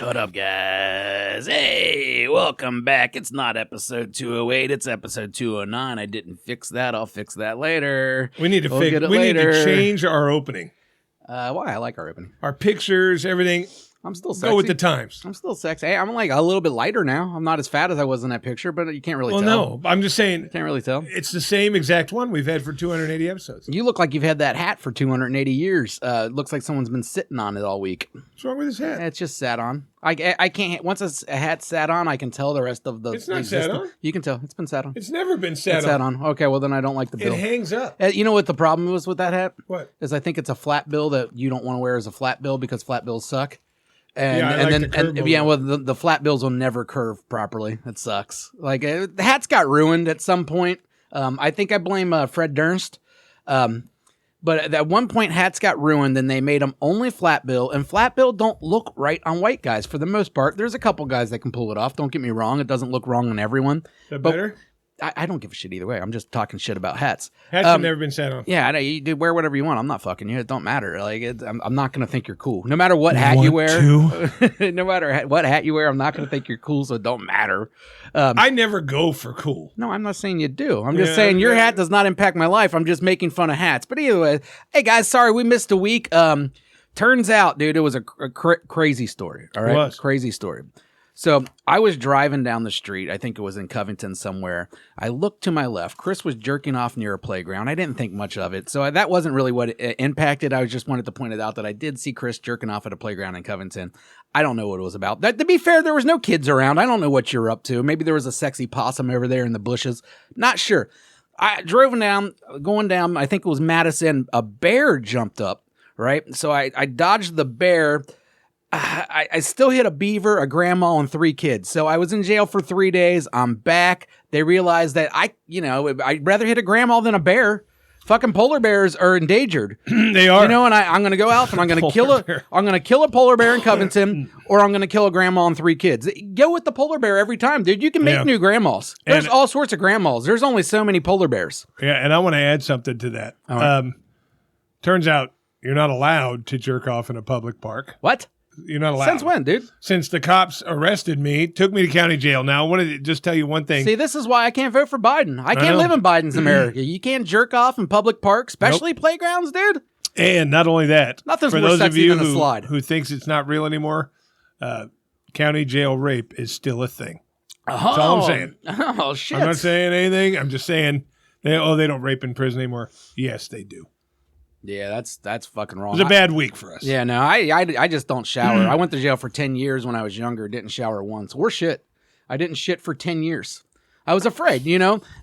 What up, guys? Hey, welcome back. It's not episode 208, it's episode 209. I didn't fix that. I'll fix that later. We need to need to change our opening. Why? I like our opening. Our pictures, everything. I'm still sexy. Go with the times. I'm still sexy. Hey, I'm like a little bit lighter now. I'm not as fat as I was in that picture, but you can't really tell. Well, no. I'm just saying. Can't really tell. It's the same exact one we've had for 280 episodes. You look like you've had that hat for 280 years. It looks like someone's been sitting on it all week. What's wrong with this hat? It's just sat on. I can't. Once a hat's sat on, I can tell the rest of the. It's not sat on. You can tell. It's been sat on. It's never been sat on. Okay, well then I don't like the bill. It hangs up. You know what the problem was with that hat? What? Is I think it's a flat bill that you don't want to wear as a flat bill because flat bills suck. The flat bills will never curve properly. It sucks. Like the hats got ruined at some point. I think I blame Fred Durst. But at one point, hats got ruined, and they made them only flat bill. And flat bill don't look right on white guys for the most part. There's a couple guys that can pull it off. Don't get me wrong; it doesn't look wrong on everyone. Is that better? I don't give a shit either way. I'm just talking shit about hats. Hats have never been sat on. Yeah, I know. You wear whatever you want. I'm not fucking you. It don't matter. Like I'm not gonna think you're cool. No matter what hat you wear. No matter what hat you wear, I'm not gonna think you're cool. So it don't matter. I never go for cool. No, I'm not saying you do. I'm just saying your hat does not impact my life. I'm just making fun of hats. But either way, hey guys, sorry we missed a week. Turns out, dude, it was a crazy story. All right, it was. Crazy story. So I was driving down the street. I think it was in Covington somewhere. I looked to my left. Chris was jerking off near a playground. I didn't think much of it. So that wasn't really what it impacted. I just wanted to point it out that I did see Chris jerking off at a playground in Covington. I don't know what it was about. To be fair, there was no kids around. I don't know what you're up to. Maybe there was a sexy possum over there in the bushes. Not sure. I drove going down, I think it was Madison. A bear jumped up, right? So I dodged the bear. I still hit a beaver, a grandma, and 3 kids. So I was in jail for 3 days. I'm back. They realized that I'd rather hit a grandma than a bear. Fucking polar bears are endangered. They are. And I'm going to go out and I'm going to kill a polar bear in Covington, or I'm going to kill a grandma and 3 kids. Go with the polar bear every time, dude. You can make new grandmas. There's all sorts of grandmas. There's only so many polar bears. Yeah, and I want to add something to that. Right. Turns out you're not allowed to jerk off in a public park. What? You're not allowed. Since when, dude? Since the cops arrested me, took me to county jail. Now, I wanted to just tell you one thing. See, this is why I can't vote for Biden. I can't live in Biden's America. You can't jerk off in public parks, especially playgrounds, dude. And not only that, nothing's for more those sexy of than you a slide. who thinks it's not real anymore, county jail rape is still a thing. Oh, that's all I'm saying. Oh, shit. I'm not saying anything. I'm just saying, they don't rape in prison anymore. Yes, they do. Yeah, that's fucking wrong. It was a bad week for us. Yeah, no, I just don't shower. I went to jail for 10 years when I was younger. Didn't shower once. Or shit. I didn't shit for 10 years. I was afraid,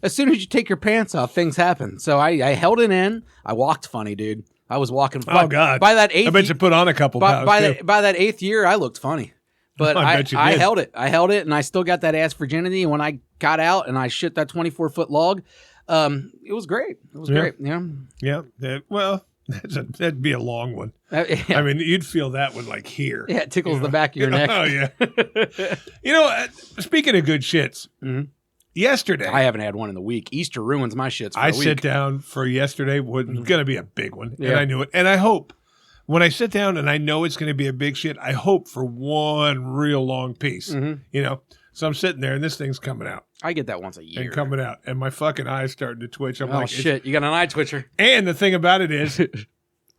As soon as you take your pants off, things happen. So I held it in. I walked funny, dude. I was walking funny. Oh, God. By that 8th... I bet you put on a couple pounds, by that 8th year, I looked funny. But I held it. I held it, and I still got that ass virginity. And when I got out and I shit that 24-foot log, it was great. It was great. Yeah. Yeah. Well... That'd be a long one. Yeah. I mean, you'd feel that one like here. Yeah, it tickles the back of your neck. Oh, yeah. Speaking of good shits, yesterday. I haven't had one in the week. Easter ruins my shits for a week. I sit down for yesterday. Was going to be a big one, and I knew it. And I hope, when I sit down and I know it's going to be a big shit, I hope for one real long piece, So I'm sitting there, and this thing's coming out. I get that once a year. And coming out. And my fucking eye's starting to twitch. I'm like, shit. You got an eye twitcher. And the thing about it is,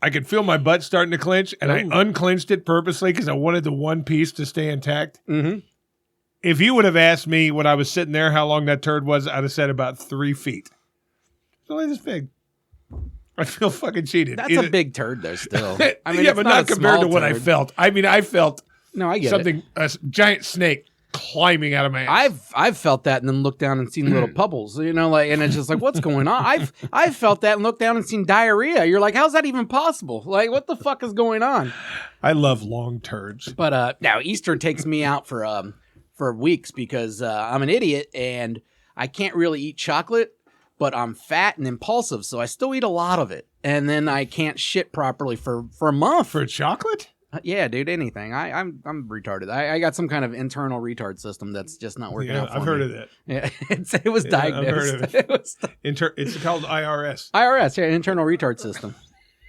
I could feel my butt starting to clench, and I unclenched it purposely because I wanted the one piece to stay intact. Mm-hmm. If you would have asked me when I was sitting there how long that turd was, I'd have said about 3 feet. It's only this big. I feel fucking cheated. That's a big turd, though, still. I mean, yeah, but not compared to what I felt. I mean, I felt I get something, a giant snake climbing out of my ass. I've felt that and then looked down and seen little pebbles, and it's just like, what's going on? I've felt that and looked down and seen diarrhea. You're like, how's that even possible? Like, what the fuck is going on? I love long turds. But now Easter takes me out for weeks because I'm an idiot and I can't really eat chocolate, but I'm fat and impulsive, so I still eat a lot of it, and then I can't shit properly for a month. For chocolate? Yeah, dude, anything. I'm retarded. I got some kind of internal retard system that's just not working out for me. I've heard of that. Yeah, it was diagnosed. I've heard of it. It's called IRS. IRS, yeah, internal retard system.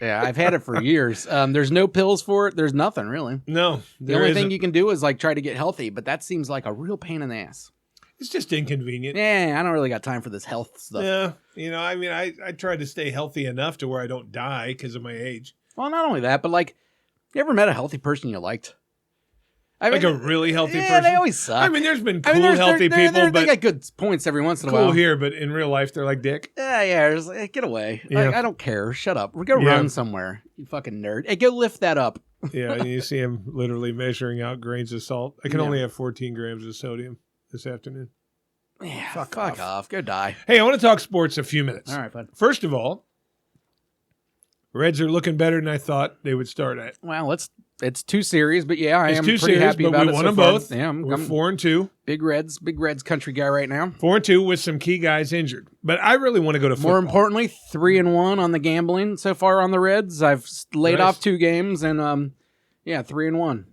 Yeah, I've had it for years. There's no pills for it. There's nothing really. No. The only thing you can do is like try to get healthy, but that seems like a real pain in the ass. It's just inconvenient. Yeah, I don't really got time for this health stuff. Yeah. You know, I mean, I try to stay healthy enough to where I don't die because of my age. Well, not only that, but like, you ever met a healthy person you liked? I mean, like a really healthy yeah, person? they always suck. I mean, there's been cool, healthy people, they but got good points every once in a cool while. here, but in real life, they're like dick. Yeah, it's like, get away. Yeah. Like, I don't care. Shut up. We're going to run somewhere, you fucking nerd. Hey, go lift that up. Yeah, and you see him literally measuring out grains of salt. I can only have 14 grams of sodium this afternoon. Yeah, fuck off. Go die. Hey, I want to talk sports a few minutes. All right, bud. First of all, Reds are looking better than I thought they would start at. Well, it's 2 series, but yeah, I am two pretty series, happy but about we it won so them far. both. Yeah, We're 4-2. Big Reds country guy right now. 4-2 with some key guys injured. But I really want to go to football. More importantly, 3-1 on the gambling so far on the Reds. I've laid off 2 games and 3-1.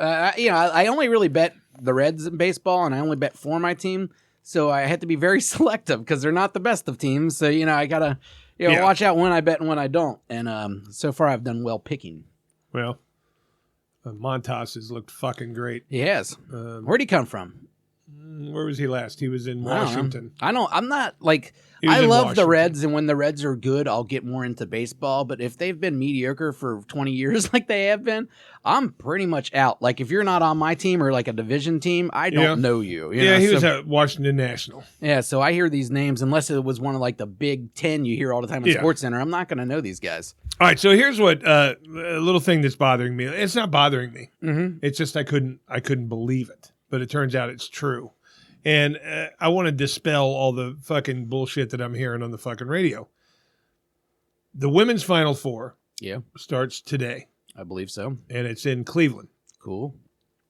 I only really bet the Reds in baseball, and I only bet for my team. So I had to be very selective because they're not the best of teams. So I gotta watch out when I bet and when I don't. And so far I've done well picking. Well, Montas has looked fucking great. He has. Where'd he come from? Where was he last? He was in Washington. I know. I'm not like. He was I in love the Washington. Reds, and when the Reds are good, I'll get more into baseball. But if they've been mediocre for 20 years like they have been, I'm pretty much out. Like, if you're not on my team or like a division team, I don't know you. You know? He was at Washington National. Yeah, so I hear these names, unless it was one of like the Big 10 you hear all the time in Sports Center, I'm not going to know these guys. All right, so here's what a little thing that's bothering me. It's not bothering me. Mm-hmm. It's just I couldn't believe it, but it turns out it's true. And I want to dispel all the fucking bullshit that I'm hearing on the fucking radio. The women's Final Four starts today. I believe so. And it's in Cleveland. Cool.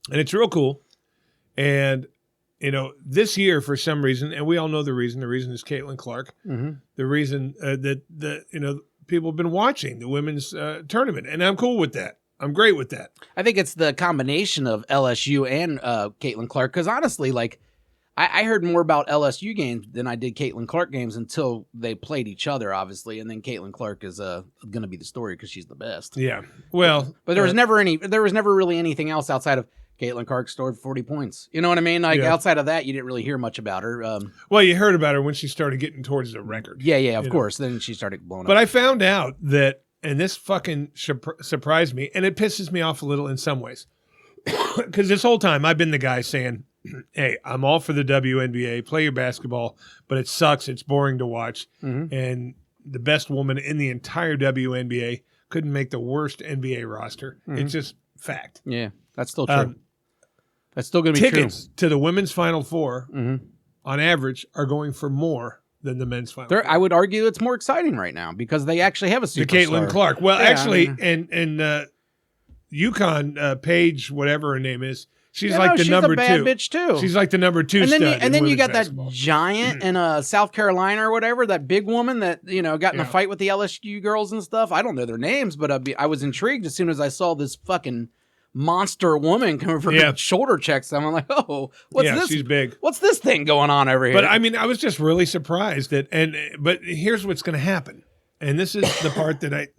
And it's real cool. And, this year, for some reason, and we all know the reason is Caitlin Clark. Mm-hmm. The reason that people have been watching the women's tournament. And I'm cool with that. I'm great with that. I think it's the combination of LSU and Caitlin Clark. Because honestly, like, I heard more about LSU games than I did Caitlin Clark games until they played each other, obviously, and then Caitlin Clark is going to be the story because she's the best. Yeah, well, but there was never really anything else outside of Caitlin Clark scored 40 points. You know what I mean? Like outside of that, you didn't really hear much about her. Well, you heard about her when she started getting towards the record. Yeah, of course. Then she started blowing up. But I found out that, and this fucking surprised me, and it pisses me off a little in some ways, because this whole time I've been the guy saying, hey, I'm all for the WNBA, play your basketball, but it sucks. It's boring to watch. Mm-hmm. And the best woman in the entire WNBA couldn't make the worst NBA roster. Mm-hmm. It's just fact. Yeah, that's still true. That's still going to be true. Tickets to the women's Final Four, on average, are going for more than the men's Final Four. I would argue it's more exciting right now because they actually have a superstar. The Caitlin Clark. Well, actually, and UConn, Paige, whatever her name is, she's like the number 2. She's a bad bitch too. She's like the number 2 and stud. And then you got basketball. That giant in South Carolina or whatever, that big woman that got in a fight with the LSU girls and stuff. I don't know their names, but I was intrigued as soon as I saw this fucking monster woman coming for shoulder checks. I'm like, oh, what's this? She's big. What's this thing going on over here? But I mean, I was just really surprised but here's what's going to happen, and this is the part that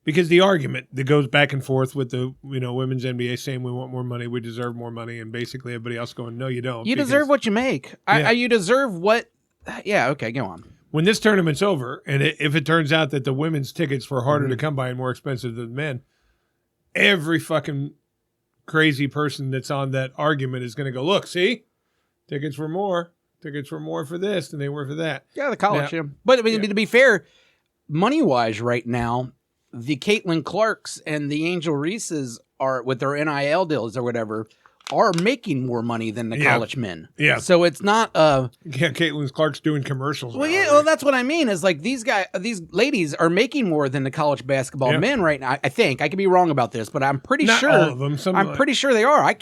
because the argument that goes back and forth with the women's NBA saying we want more money, we deserve more money, and basically everybody else going, no, you don't. You deserve what you make. You deserve what? Yeah, okay, go on. When this tournament's over, and if it turns out that the women's tickets were harder to come by and more expensive than men, every fucking crazy person that's on that argument is going to go, look, see, tickets were more for this than they were for that. Yeah, the college, But to be fair, money-wise right now, the Caitlin Clarks and the Angel Reeses are, with their NIL deals or whatever, are making more money than the college men. Yeah. So it's not Caitlin Clark's doing commercials. Well, now, right? that's what I mean. Is like these ladies are making more than the college basketball men right now. I think I could be wrong about this, but I'm pretty sure. Not all of them. I'm pretty sure they are.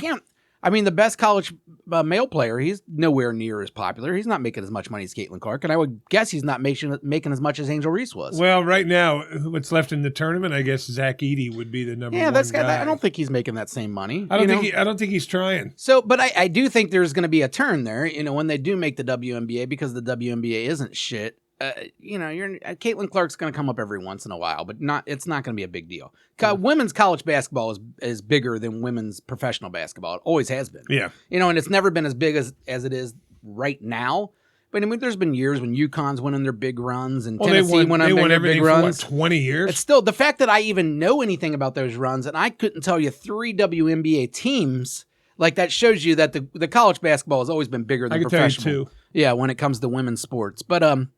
I mean, the best college male player, he's nowhere near as popular. He's not making as much money as Caitlin Clark, and I would guess he's not making as much as Angel Reese was. Well, right now, what's left in the tournament, I guess Zach Edey would be the number one guy. I don't think he's making that same money. I don't think he's trying. So, but I do think there's going to be a turn there, when they do make the WNBA, because the WNBA isn't shit. Caitlin Clark's going to come up every once in a while, but it's not going to be a big deal. Women's college basketball is bigger than women's professional basketball. It always has been. Yeah. And it's never been as big as it is right now. But I mean, there's been years when UConn's winning their big runs and Tennessee went on their big runs. For 20 years? It's still the fact that I even know anything about those runs, and I couldn't tell you 3 WNBA teams. Like, that shows you that the college basketball has always been bigger than professional. Tell you 2. Yeah, when it comes to women's sports. But I don't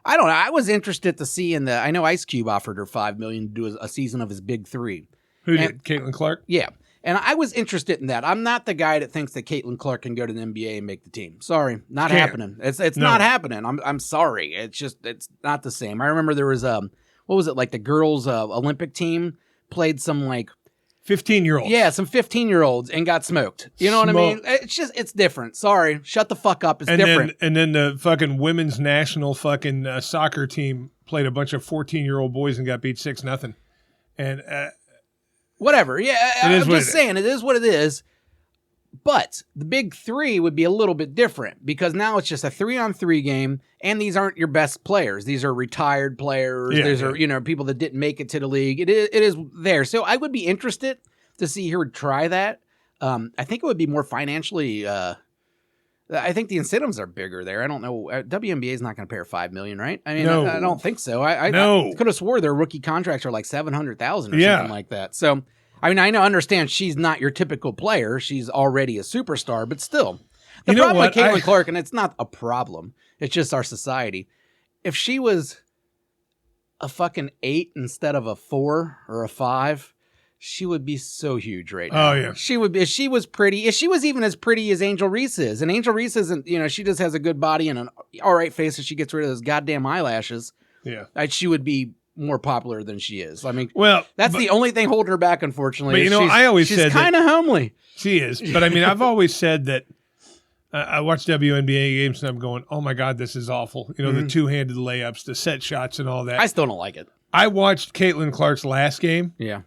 know. I was interested to see I know Ice Cube offered her $5 million to do a season of his Big 3. Who did? Caitlin Clark? Yeah. And I was interested in that. I'm not the guy that thinks that Caitlin Clark can go to the NBA and make the team. Sorry, not happening. It's not happening. I'm sorry. It's not the same. I remember there was what was it, like the girls Olympic team played some like 15-year-olds. Yeah, some 15-year-olds and got smoked. You know what I mean? It's different. Sorry, shut the fuck up. It's different. And then the fucking women's national fucking soccer team played a bunch of 14-year-old boys and got beat 6-0. And whatever. Yeah, I'm just saying, it is what it is. But the Big 3 would be a little bit different because now it's just a 3-on-3 game, and these aren't your best players. These are retired players. These are people that didn't make it to the league. It is there. So I would be interested to see her try that. I think it would be more financially. I think the incentives are bigger there. I don't know. WNBA is not going to pay her $5 million, right? I mean, no. I don't think so. I could have swore their rookie contracts are like $700,000 or something like that. So, I mean, I understand she's not your typical player. She's already a superstar, but still. The problem with Caitlin Clark, and it's not a problem, it's just our society. If she was a fucking 8 instead of a 4 or a 5, she would be so huge right now. Oh, yeah. She would be, if she was pretty, if she was even as pretty as Angel Reese is, and Angel Reese isn't, she just has a good body and an all right face if she gets rid of those goddamn eyelashes. Yeah. She would be more popular than she is. I mean, that's the only thing holding her back, unfortunately. But I always said she's kind of homely. She is. But I mean, I've always said that I watch WNBA games and I'm going, oh my God, this is awful. The two-handed layups, the set shots and all that. I still don't like it. I watched Caitlin Clark's last game. Yeah.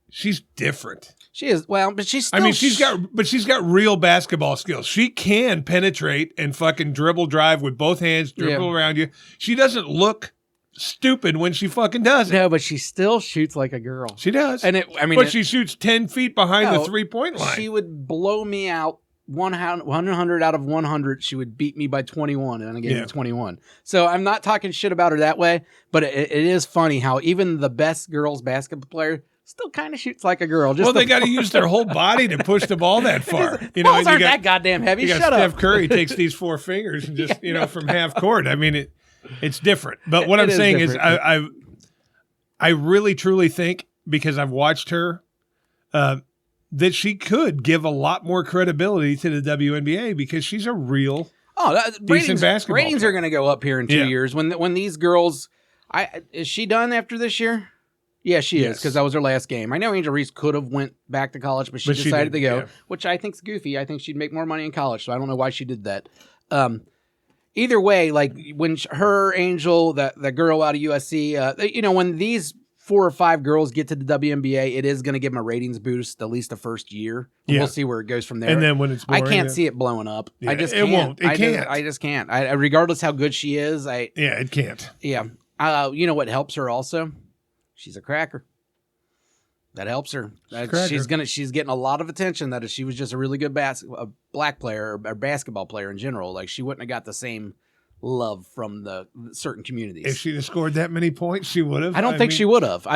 She's different. She is. Well, but she's still... I mean, she's got real basketball skills. She can penetrate and fucking dribble drive with both hands, dribble around you. She doesn't look stupid when she fucking does it. No, but she still shoots like a girl. She does. But she shoots 10 feet behind the three-point line. She would blow me out 100 out of 100. She would beat me by 21 in a game of 21. So I'm not talking shit about her that way, but it is funny how even the best girls basketball player still kind of shoots like a girl. They got to use their whole body to push the ball that far. Balls aren't that goddamn heavy. Shut up. Steph Curry takes these 4 fingers and just, from half court. I mean, it's different. But what I'm saying is I really, truly think, because I've watched her, that she could give a lot more credibility to the WNBA because she's a real decent basketball ratings player. Are going to go up here in 2 years. When these girls... is she done after this year? Yeah, she is, because that was her last game. I know Angel Reese could have went back to college, but she decided to go, which I think's goofy. I think she'd make more money in college, so I don't know why she did that. Either way, like when her, Angel, the girl out of USC, when these 4 or 5 girls get to the WNBA, it is going to give them a ratings boost at least the first year. Yeah. We'll see where it goes from there. And then when it's boring, I can't see it blowing up. Yeah, I just can't. It won't. It can't. I just can't. Regardless how good she is, it can't. Yeah. What helps her also? She's a cracker. That helps her. She's getting a lot of attention. That if she was just a really good black player or basketball player in general, like she wouldn't have got the same love from the certain communities. If she'd have scored that many points, she would have. I don't think she would have.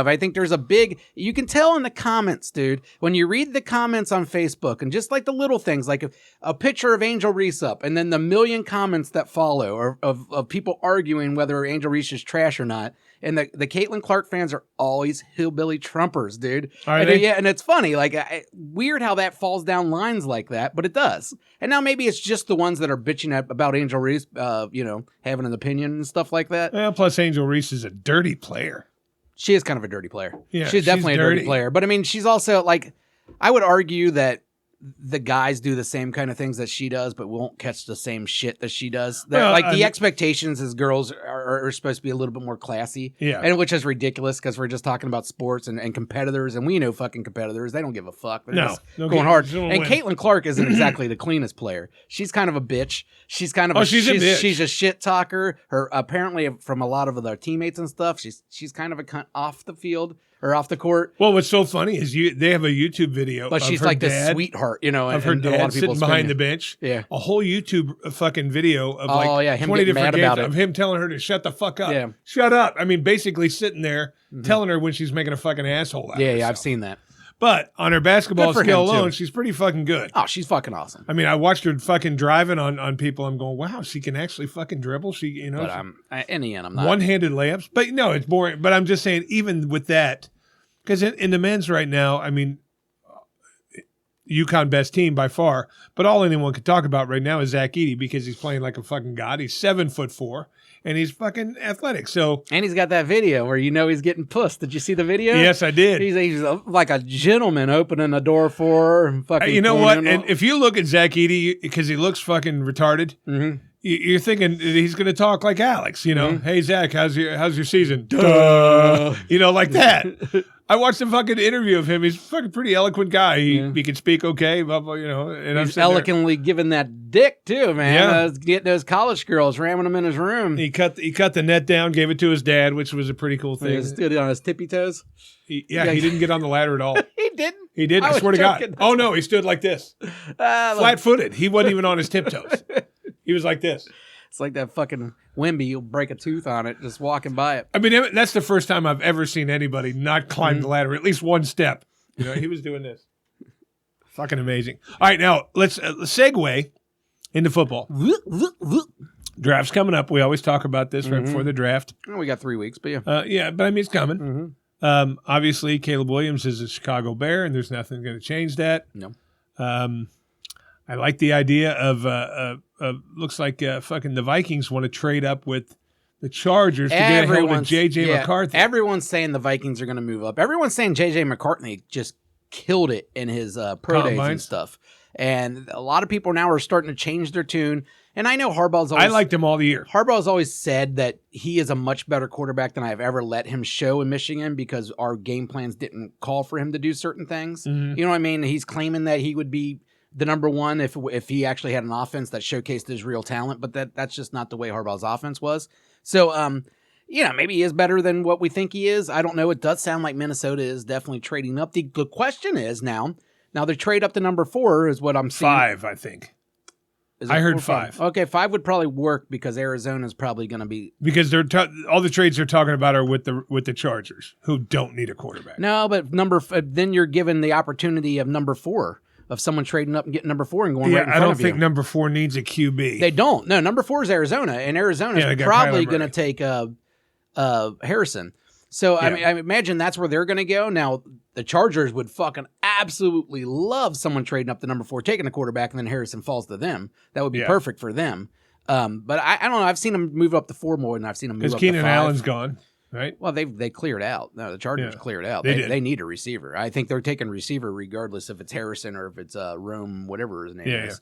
I think there's a big, you can tell in the comments, dude, when you read the comments on Facebook and just like the little things, like a picture of Angel Reese up and then the million comments that follow of people arguing whether Angel Reese is trash or not. And the Caitlin Clark fans are always hillbilly Trumpers, dude. Are they? Yeah, and it's funny. Like, weird how that falls down lines like that, but it does. And now maybe it's just the ones that are bitching about Angel Reese, having an opinion and stuff like that. Well, plus Angel Reese is a dirty player. She is kind of a dirty player. Yeah, she's definitely a dirty player. But, I mean, she's also, like, I would argue that the guys do the same kind of things that she does, but won't catch the same shit that she does. Well, Like the expectations as girls are supposed to be a little bit more classy, and which is ridiculous because we're just talking about sports and competitors, and we know fucking competitors. They don't give a fuck. They're just going hard. And Caitlin Clark isn't exactly the cleanest player. She's kind of a bitch. She's kind of she's a bitch. She's a shit talker. Her apparently from a lot of their teammates and stuff. She's kind of a cunt off the field. Or off the court. Well, what's so funny is they have a YouTube video, but she's like this sweetheart, you know, of her dad sitting behind the bench. Yeah, a whole YouTube fucking video of him 20 different games of him telling her to shut the fuck up. Yeah, shut up. I mean, basically sitting there telling her when she's making a fucking asshole out of herself. Yeah, I've seen that. But on her basketball skill alone, she's pretty fucking good. Oh, she's fucking awesome. I mean, I watched her fucking driving on people. I'm going, wow, she can actually fucking dribble. She, you know, but in the end, I'm not one-handed layups. But no, it's boring. But I'm just saying, even with that. Because in the men's right now, I mean, UConn best team by far, but all anyone could talk about right now is Zach Edey because he's playing like a fucking god. He's 7'4", and he's fucking athletic. So and he's got that video where he's getting pussed. Did you see the video? Yes, I did. He's like a gentleman opening the door for her. And fucking you know what? And if you look at Zach Edey, because he looks fucking retarded. You're thinking he's going to talk like Alex, you know. Hey Zach, how's your season? Duh. You know, like that. I watched a fucking interview of him. He's a fucking pretty eloquent guy. He can speak okay, blah, blah, you know. And he's eloquently giving that dick too, man. Yeah. Getting those college girls, ramming them in his room. He cut the net down, gave it to his dad, which was a pretty cool thing. He stood on his tippy toes. He didn't get on the ladder at all. He didn't. He didn't. I swear to God. Oh no, he stood like this, flat-footed. He wasn't even on his tiptoes. He was like this. It's like that fucking Wemby. You'll break a tooth on it just walking by it. I mean, that's the first time I've ever seen anybody not climb the ladder at least one step. You know, he was doing this. Fucking amazing. All right, now let's segue into football. Draft's coming up. We always talk about this right before the draft. Well, we got 3 weeks, but yeah. But I mean, it's coming. Obviously, Caleb Williams is a Chicago Bear, and there's nothing going to change that. No. I like the idea of looks like fucking the Vikings want to trade up with the Chargers to get a hold of J.J. McCarthy. Everyone's saying the Vikings are going to move up. Everyone's saying J.J. McCarthy just killed it in his pro days and stuff. And a lot of people now are starting to change their tune. And I know Harbaugh's always... I liked him all the year. Harbaugh's always said that he is a much better quarterback than I've ever let him show in Michigan because our game plans didn't call for him to do certain things. You know what I mean? He's claiming that he would be the number one if he actually had an offense that showcased his real talent, but that's just not the way Harbaugh's offense was. So, maybe he is better than what we think he is. I don't know. It does sound like Minnesota is definitely trading up. The question is now they trade up to number 4 is what I'm seeing. 5, I think. I heard 5. Okay, 5 would probably work because Arizona's probably going to be because all the trades they're talking about are with the Chargers, who don't need a quarterback. No, but then you're given the opportunity of number 4. Of someone trading up and getting number 4 and going right in front of you. I don't think number 4 needs a QB. They don't. No, number 4 is Arizona, and Arizona's probably going to take Harrison. So I mean, I imagine that's where they're going to go. Now the Chargers would fucking absolutely love someone trading up to number 4, taking a quarterback, and then Harrison falls to them. That would be perfect for them. But I don't know. I've seen them move up to 4 more than I've seen them move up to 5. Because Keenan Allen's gone. Right. Well, they cleared out. No, the Chargers cleared out. They need a receiver. I think they're taking receiver regardless if it's Harrison or if it's Rome, whatever his name is.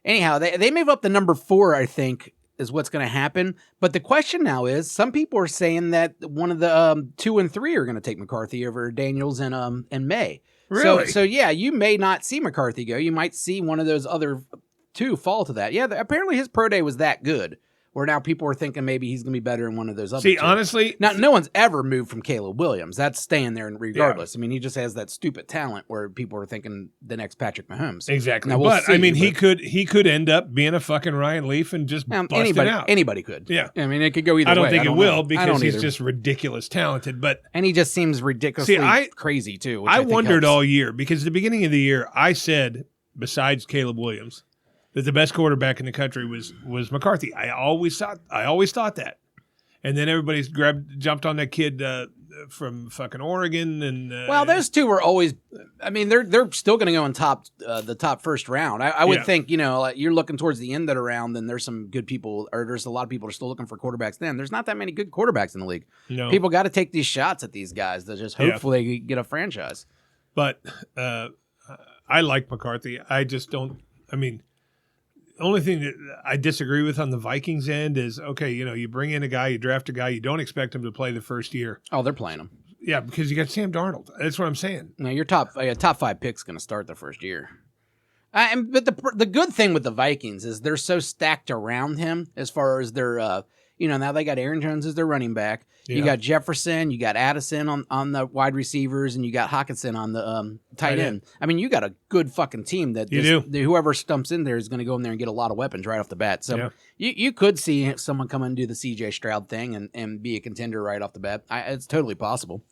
Anyhow, they move up to number 4, I think, is what's going to happen. But the question now is, some people are saying that one of the 2 and 3 are going to take McCarthy over Daniels and May. Really? So yeah, you may not see McCarthy go. You might see one of those other 2 fall to that. Yeah, apparently his pro day was that good. Where now people are thinking maybe he's going to be better than one of those other 2. Honestly... Now, no one's ever moved from Caleb Williams. That's staying there regardless. I mean, he just has that stupid talent where people are thinking the next Patrick Mahomes. Exactly. Now, but, I mean, he could end up being a fucking Ryan Leaf and just busting out. Anybody could. Yeah. I mean, it could go either way. I don't think it will because he's just ridiculous talented. And he just seems ridiculously crazy, too. I wondered all year because at the beginning of the year, I said, besides Caleb Williams, that the best quarterback in the country was McCarthy. I always thought that, and then everybody jumped on that kid from fucking Oregon, and well, those 2 were always. I mean, they're still going to go in the top first round. I would think like you're looking towards the end of the round, then there's some good people, or there's a lot of people who are still looking for quarterbacks. Then there's not that many good quarterbacks in the league. No. People got to take these shots at these guys to just hopefully get a franchise. But I like McCarthy. I just don't. I mean, the only thing that I disagree with on the Vikings end is, okay, you bring in a guy, you draft a guy, you don't expect him to play the first year. Oh, they're playing him. Yeah, because you got Sam Darnold. That's what I'm saying. No, your top 5 pick's going to start the first year. But the good thing with the Vikings is they're so stacked around him as far as their, now they got Aaron Jones as their running back. Yeah. You got Jefferson, you got Addison on the wide receivers, and you got Hawkinson on the tight end. I mean, you got a good fucking team that whoever stumps in there is going to go in there and get a lot of weapons right off the bat. So you could see someone come in and do the CJ Stroud thing and be a contender right off the bat. It's totally possible.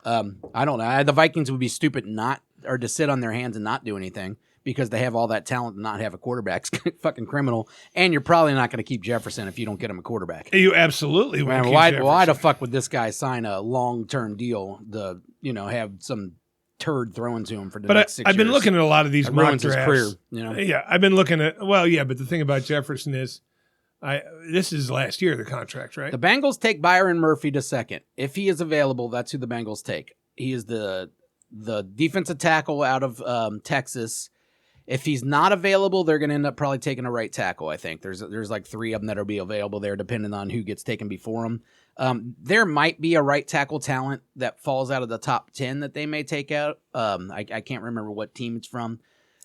I don't know. The Vikings would be stupid to sit on their hands and not do anything, because they have all that talent and not have a quarterback. It's fucking criminal. And you're probably not going to keep Jefferson if you don't get him a quarterback. You absolutely won't. Why the fuck would this guy sign a long-term deal to, have some turd thrown to him for the next 6 years? I've been looking at a lot of these mock drafts. His career, Yeah, I've been looking at, but the thing about Jefferson is, this is last year, the contract, right? The Bengals take Byron Murphy to second. If he is available, that's who the Bengals take. He is the defensive tackle out of Texas. If he's not available, they're going to end up probably taking a right tackle, I think. There's like 3 of them that'll be available there, depending on who gets taken before him. There might be a right tackle talent that falls out of the top 10 that they may take out. I can't remember what team it's from.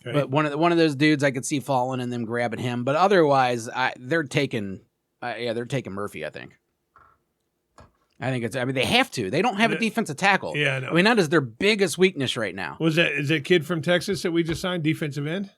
Okay. But one of those dudes I could see falling and them grabbing him. But otherwise, they're taking Murphy, I think. They have to. They don't have a defensive tackle. Yeah, I know. That is their biggest weakness right now. Is that kid from Texas that we just signed, defensive end?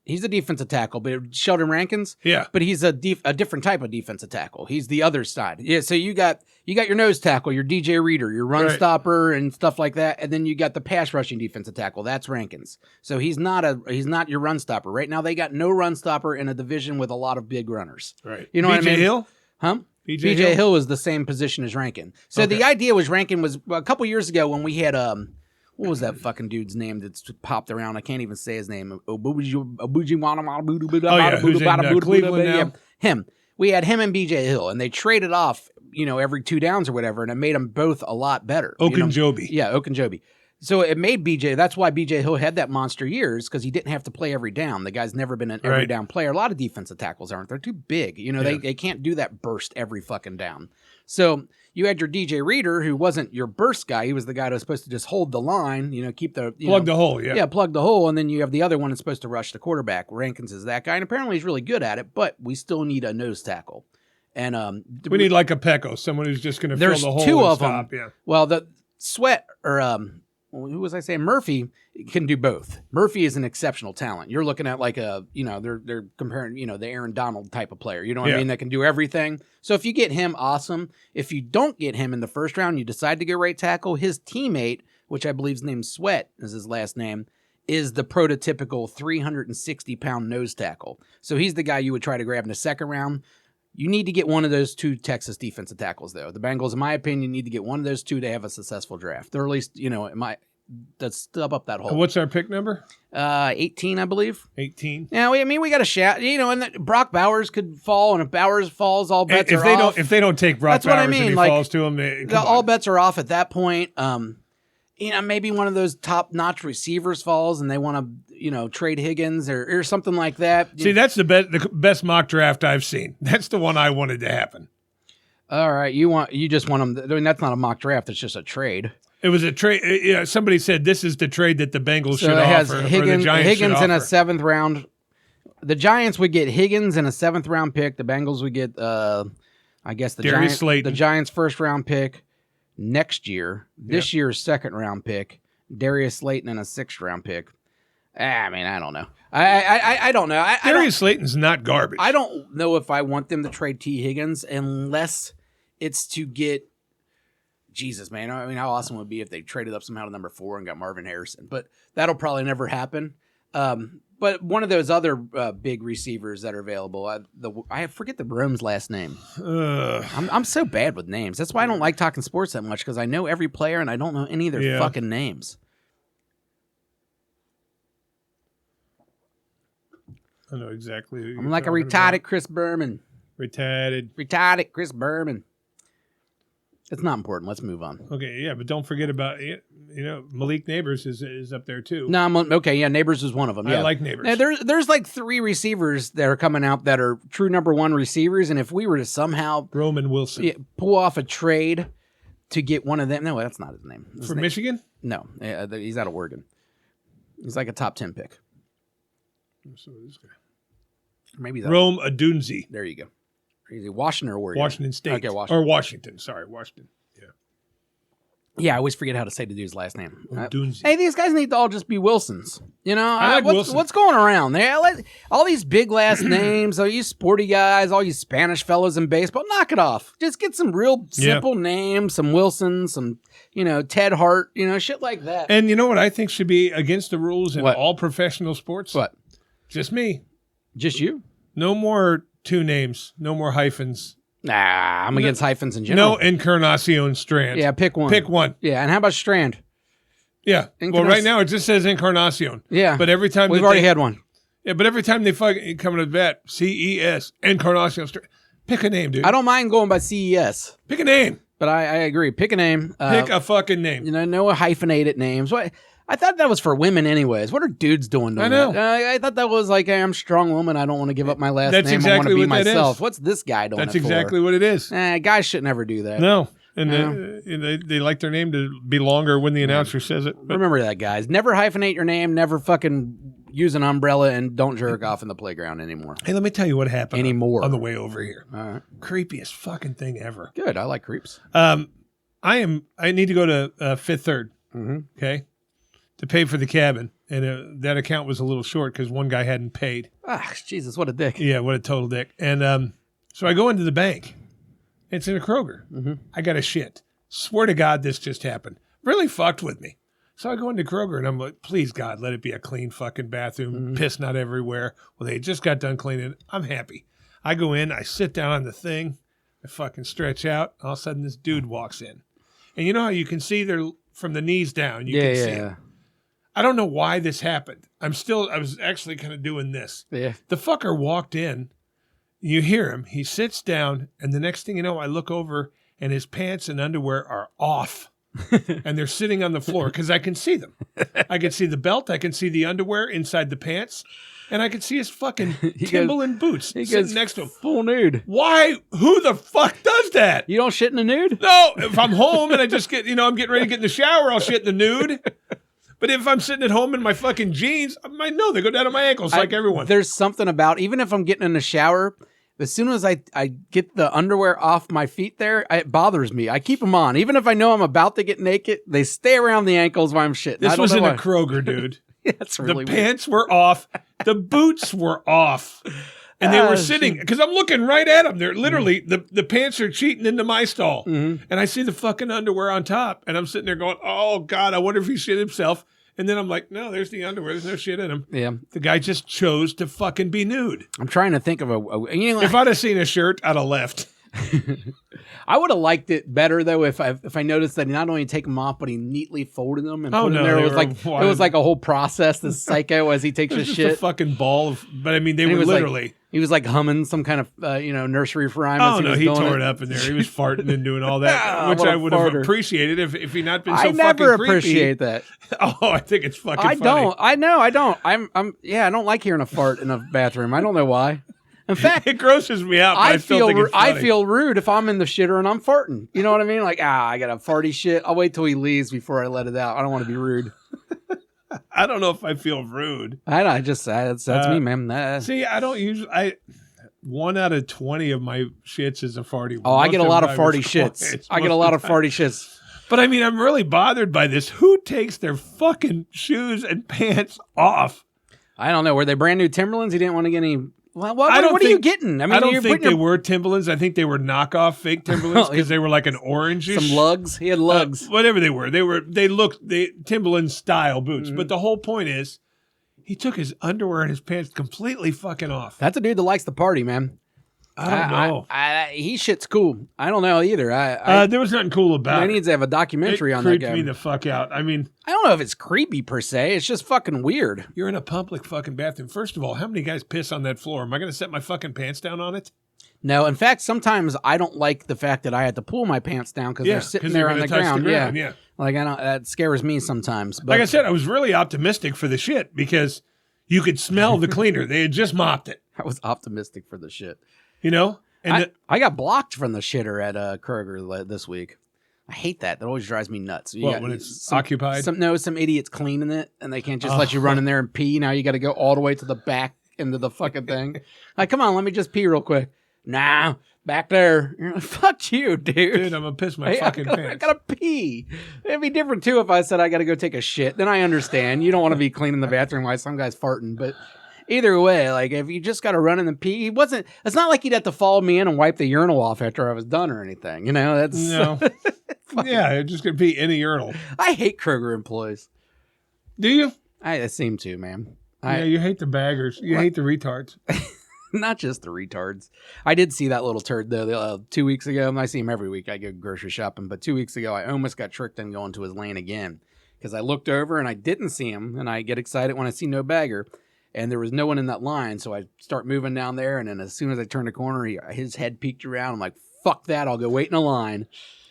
He's a defensive tackle, but Sheldon Rankins. Yeah, but he's a different type of defensive tackle. He's the other side. Yeah, so you got your nose tackle, your DJ Reader, your run stopper, and stuff like that, and then you got the pass rushing defensive tackle. That's Rankins. So he's not your run stopper right now. They got no run stopper in a division with a lot of big runners. Right. You know what I mean? Hill? Huh? BJ Hill was the same position as Rankin. So the idea was Rankin was a couple years ago when we had what was that fucking dude's name that's popped around? I can't even say his name. Who's in Cleveland now? Him. We had him and BJ Hill, and they traded off, every 2 downs or whatever, and it made them both a lot better. Okunjobi. Yeah, Okunjobi. So it made BJ, that's why BJ Hill had that monster years, because he didn't have to play every down. The guy's never been an every down player. A lot of defensive tackles aren't. They're too big. They can't do that burst every fucking down. So you had your DJ Reader, who wasn't your burst guy. He was the guy that was supposed to just hold the line, keep the... Plug the hole, yeah. Yeah, plug the hole, and then you have the other one that's supposed to rush the quarterback. Rankins is that guy, and apparently he's really good at it, but we still need a nose tackle. And we need like a Pecco, someone who's just going to fill the hole. There's 2 of them. Yeah. Well, the Sweat, or... who was I saying? Murphy can do both. Murphy is an exceptional talent. You're looking at like they're comparing, the Aaron Donald type of player. You know what I mean? That can do everything. So if you get him, awesome. If you don't get him in the first round, you decide to go right tackle, his teammate, which I believe is named Sweat is his last name, is the prototypical 360-pound nose tackle. So he's the guy you would try to grab in the second round. You need to get one of those 2 Texas defensive tackles, though. The Bengals, in my opinion, need to get one of those 2 to have a successful draft. Or at least, that's stub up that hole. And what's our pick number? 18, I believe. 18. Yeah, we got a shot. And Brock Bowers could fall, and if Bowers falls, all bets are off. If they don't take Brock Bowers and he falls to him, all bets are off at that point. Maybe one of those top-notch receivers falls, and they want to, trade Higgins or something like that. See, that's the best mock draft I've seen. That's the one I wanted to happen. All right, you just want them. That's not a mock draft. It's just a trade. It was a trade. Somebody said this is the trade that the Bengals should offer. Higgins, or the Giants Higgins should in a offer. 7th round. The Giants would get Higgins in a 7th round pick. The Bengals would get, I guess, the Giants' 1st round pick next year. This year's 2nd round pick. Darius Slayton in a 6th round pick. I don't know. I don't know. Darius Slayton's not garbage. I don't know if I want them to trade T. Higgins unless it's to get. Jesus, man. How awesome would it be if they traded up somehow to number 4 and got Marvin Harrison? But that'll probably never happen. But one of those other big receivers that are available, I forget the Rome's last name. I'm so bad with names. That's why I don't like talking sports that much, because I know every player and I don't know any of their fucking names. I know exactly who you're I'm like a retarded about. Chris Berman. Retarded Chris Berman. It's not important. Let's move on. Okay, yeah, but don't forget about it. Malik Neighbors is up there too. No, okay, yeah, Neighbors is one of them. Yeah. I like Neighbors. Now, there's like 3 receivers that are coming out that are true number 1 receivers, and if we were to somehow Roman Wilson pull off a trade to get one of them, no, that's not his name. Michigan. No, he's out of Oregon. He's like a top 10 pick. So this guy. Maybe Rome Odunze. There you go. Is he Washington or Oregon? Washington State. Okay, Washington. Or Washington. Sorry, Washington. Yeah. Yeah, I always forget how to say the dude's last name. Odunze. Hey, these guys need to all just be Wilsons. I like Wilson. What's going around there? All these big last names, all you sporty guys, all you Spanish fellows in baseball, knock it off. Just get some real simple names, some Wilson, some, Ted Hart, shit like that. And you know what I think should be against the rules in all professional sports? What? Just me. Just you? No more 2 names. No more hyphens. Nah, I'm against hyphens in general. No Encarnacion Strand. Yeah, pick one. Pick one. Yeah, and how about Strand? Yeah. Well, right now it just says Encarnacion. Yeah. But every time we've already had one. Yeah, but every time they fucking come to the bat, CES, Encarnacion Strand. Pick a name, dude. I don't mind going by CES. Pick a name. But I agree. Pick a name. Pick a fucking name. No hyphenated names. What? I thought that was for women anyways. What are dudes doing to I know. I thought that was like, hey, I'm a strong woman. I don't want to give up my last That's name. Exactly I want to be what that myself. is. What's this guy doing That's it exactly for? what it is. Guys should never do that. No. And they like their name to be longer when the announcer says it. But remember that, guys. Never hyphenate your name. Never fucking use an umbrella, and don't jerk off in the playground anymore. Hey, let me tell you what happened anymore on the way over here. All right. Creepiest fucking thing ever. Good. I like creeps. I need to go to Fifth Third. Mm-hmm. Okay. To pay for the cabin, and that account was a little short because one guy hadn't paid. Ah, Jesus, what a dick. Yeah, what a total dick. And so I go into the bank. It's in a Kroger. Mm-hmm. I got a shit. Swear to God, this just happened. Really fucked with me. So I go into Kroger, and I'm like, please, God, let it be a clean fucking bathroom. Mm-hmm. Piss not everywhere. Well, they just got done cleaning it. I'm happy. I go in. I sit down on the thing. I fucking stretch out. All of a sudden, this dude walks in. And you know how you can see there from the knees down? You can see him. I don't know why this happened. I was actually kind of doing this. Yeah. The fucker walked in. You hear him. He sits down. And the next thing you know, I look over and his pants and underwear are off. And they're sitting on the floor because I can see them. I can see the belt. I can see the underwear inside the pants. And I can see his fucking Timberland boots sitting next to him. Full nude. Why? Who the fuck does that? You don't shit in the nude? No. If I'm home and I just get, I'm getting ready to get in the shower, I'll shit in the nude. But if I'm sitting at home in my fucking jeans, I know they go down to my ankles like everyone. There's something about, even if I'm getting in the shower, as soon as I get the underwear off my feet there, it bothers me. I keep them on. Even if I know I'm about to get naked, they stay around the ankles while I'm shitting. This was in a Kroger, dude. That's really the pants were off. The boots were off. And they were sitting, because I'm looking right at them. They're literally, the pants are cheating into my stall. Mm-hmm. And I see the fucking underwear on top. And I'm sitting there going, oh, God, I wonder if he shit himself. And then I'm like, no, there's the underwear. There's no shit in him. Yeah. The guy just chose to fucking be nude. I'm trying to think of if I'd have seen a shirt, I'd have left. I would have liked it better though if I noticed that he not only take them off, but he neatly folded them and put them there. It was like a whole process. This psycho as he takes his shit. A fucking ball of. But I mean, they were literally. He was like humming some kind of nursery rhyme. Oh no, he tore it up in there. He was farting and doing all that, which I would have appreciated if he not been so fucking creepy. I never appreciate that. Oh, I think it's fucking. I don't. I know. I don't. I don't like hearing a fart in a bathroom. I don't know why. In fact, it grosses me out. But I still think it's funny. I feel rude if I'm in the shitter and I'm farting. You know what I mean? Like, I got a farty shit. I'll wait till he leaves before I let it out. I don't want to be rude. I don't know if I feel rude. That's me, man. See, I don't usually. 1 out of 20 of my shits is a farty. Oh, I get a lot of farty shits. I get a lot of farty shits. But I mean, I'm really bothered by this. Who takes their fucking shoes and pants off? I don't know. Were they brand new Timberlands? He didn't want to get any. Well, what are you getting? I mean, I don't think they were Timberlands. I think they were knockoff fake Timberlands because they were like an orangish. Some lugs. He had lugs. Whatever they were. They looked Timberland style boots. Mm-hmm. But the whole point is, he took his underwear and his pants completely fucking off. That's a dude that likes the party, man. I don't know. He shit's cool. I don't know either. There was nothing cool about it. I need to have a documentary on that guy. It creeped me the fuck out. I mean, I don't know if it's creepy per se. It's just fucking weird. You're in a public fucking bathroom. First of all, how many guys piss on that floor? Am I going to set my fucking pants down on it? No. In fact, sometimes I don't like the fact that I had to pull my pants down because they're sitting there on the ground. Yeah. Like that scares me sometimes. But Like I said, I was really optimistic for the shit because you could smell the cleaner. They had just mopped it. I was optimistic for the shit. You know? And I got blocked from the shitter at Kroger this week. I hate that. That always drives me nuts. when it's occupied? Some idiot's cleaning it, and they can't just let you run in there and pee. Now you got to go all the way to the back into the fucking thing. Like, come on, let me just pee real quick. Nah, back there. You're like, fuck you, dude. Dude, I'm going to piss my fucking pants. I got to pee. It'd be different, too, if I said I got to go take a shit. Then I understand. You don't want to be cleaning the bathroom while some guy's farting, but... Either way, like if you just got to run in the pee, it's not like he'd have to follow me in and wipe the urinal off after I was done or anything. You know, that's no. Yeah, you're just gonna pee in a urinal. I hate Kroger employees. Do you? I seem to, man. Yeah, you hate the baggers. You hate the retards. Not just the retards. I did see that little turd though 2 weeks ago. I see him every week. I go grocery shopping, but 2 weeks ago I almost got tricked into going to his lane again because I looked over and I didn't see him, and I get excited when I see no bagger. And there was no one in that line, so I start moving down there, and then as soon as I turned the corner, his head peeked around. I'm like, fuck that, I'll go wait in a line.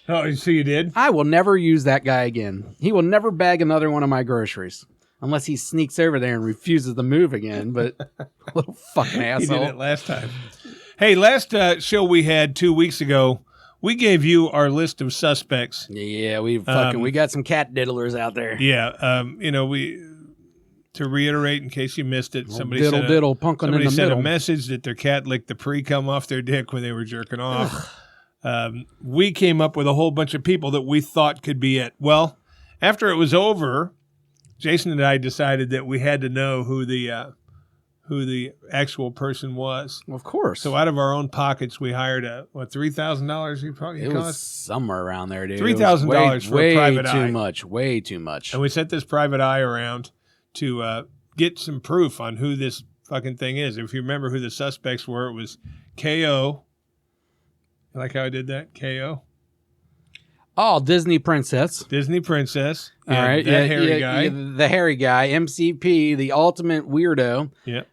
Oh, so you did? I will never use that guy again. He will never bag another one of my groceries. Unless he sneaks over there and refuses to move again, but little fucking asshole. He did it last time. Hey, last show we had 2 weeks ago, we gave you our list of suspects. Yeah, we got some cat diddlers out there. Yeah, to reiterate, in case you missed it, somebody sent a message that their cat licked the pre-cum off their dick when they were jerking off. We came up with a whole bunch of people that we thought could be it. Well, after it was over, Jason and I decided that we had to know who the actual person was. Of course. So out of our own pockets, we hired $3,000? It was somewhere around there, dude. $3,000 for a private eye. Way too much. And we sent this private eye around to get some proof on who this fucking thing is. If you remember who the suspects were, it was K.O. You like how I did that? K.O.? Oh, Disney princess. Disney princess. All right. That hairy guy. The hairy guy. MCP, the ultimate weirdo. Yeah.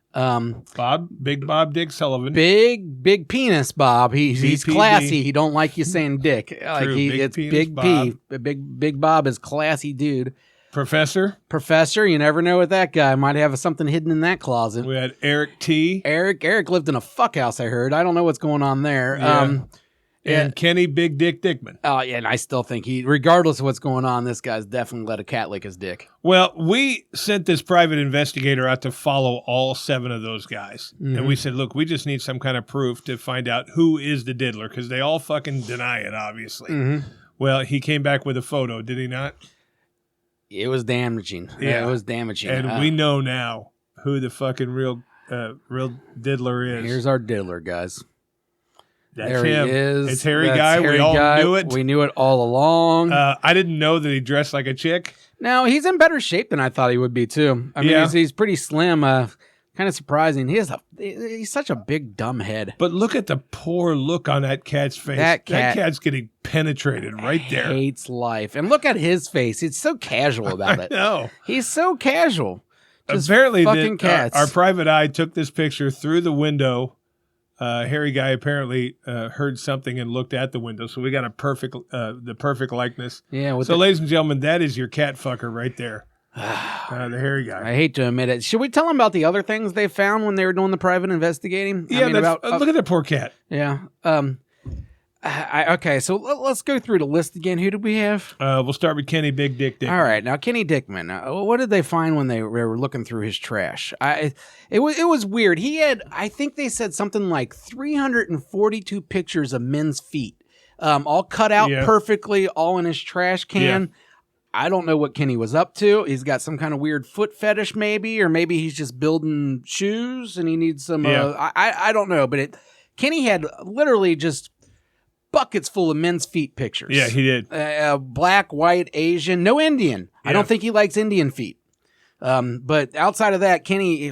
Big Bob Dick Sullivan. Big penis Bob. He's classy. He don't like you saying dick. Like it's Big Bob. P. Big Bob is classy dude. Professor, you never know with that guy. Might have something hidden in that closet. We had Eric T. Eric lived in a fuck house, I heard. I don't know what's going on there. Yeah. And Kenny Big Dick Dickman. Oh, yeah, and I still think regardless of what's going on, this guy's definitely let a cat lick his dick. Well, we sent this private investigator out to follow all 7 of those guys. Mm-hmm. And we said, look, we just need some kind of proof to find out who is the diddler, because they all fucking deny it, obviously. Mm-hmm. Well, he came back with a photo, did he not? It was damaging. Yeah, it was damaging. And we know now who the fucking real diddler is. Here's our diddler, guys. That's there him. He is. It's hairy guy. We all knew it. We knew it all along. I didn't know that he dressed like a chick. No, he's in better shape than I thought he would be, too. I mean, he's pretty slim. Kind of surprising. He's such a big dumb head. But look at the poor look on that cat's face. That cat's getting penetrated right there. Hates life. And look at his face. It's so casual about it. No, he's so casual. Just apparently, fucking cats. Our private eye took this picture through the window. Hairy guy apparently heard something and looked at the window, so we got the perfect likeness. Yeah. So, ladies and gentlemen, that is your cat fucker right there. The hairy guy. I hate to admit it. Should we tell them about the other things they found when they were doing the private investigating? Yeah, look at that poor cat. Yeah. Okay, so let's go through the list again. Who did we have? We'll start with Kenny Big Dick Dickman. All right, now Kenny Dickman. What did they find when they were looking through his trash? It was weird. He had, I think they said something like 342 pictures of men's feet, all cut out perfectly, all in his trash can. Yeah. I don't know what Kenny was up to. He's got some kind of weird foot fetish, maybe, or maybe he's just building shoes and he needs some. I don't know, but Kenny had literally just buckets full of men's feet pictures. Yeah, he did. Black, white, Asian, no Indian. Yeah. I don't think he likes Indian feet. But outside of that, Kenny,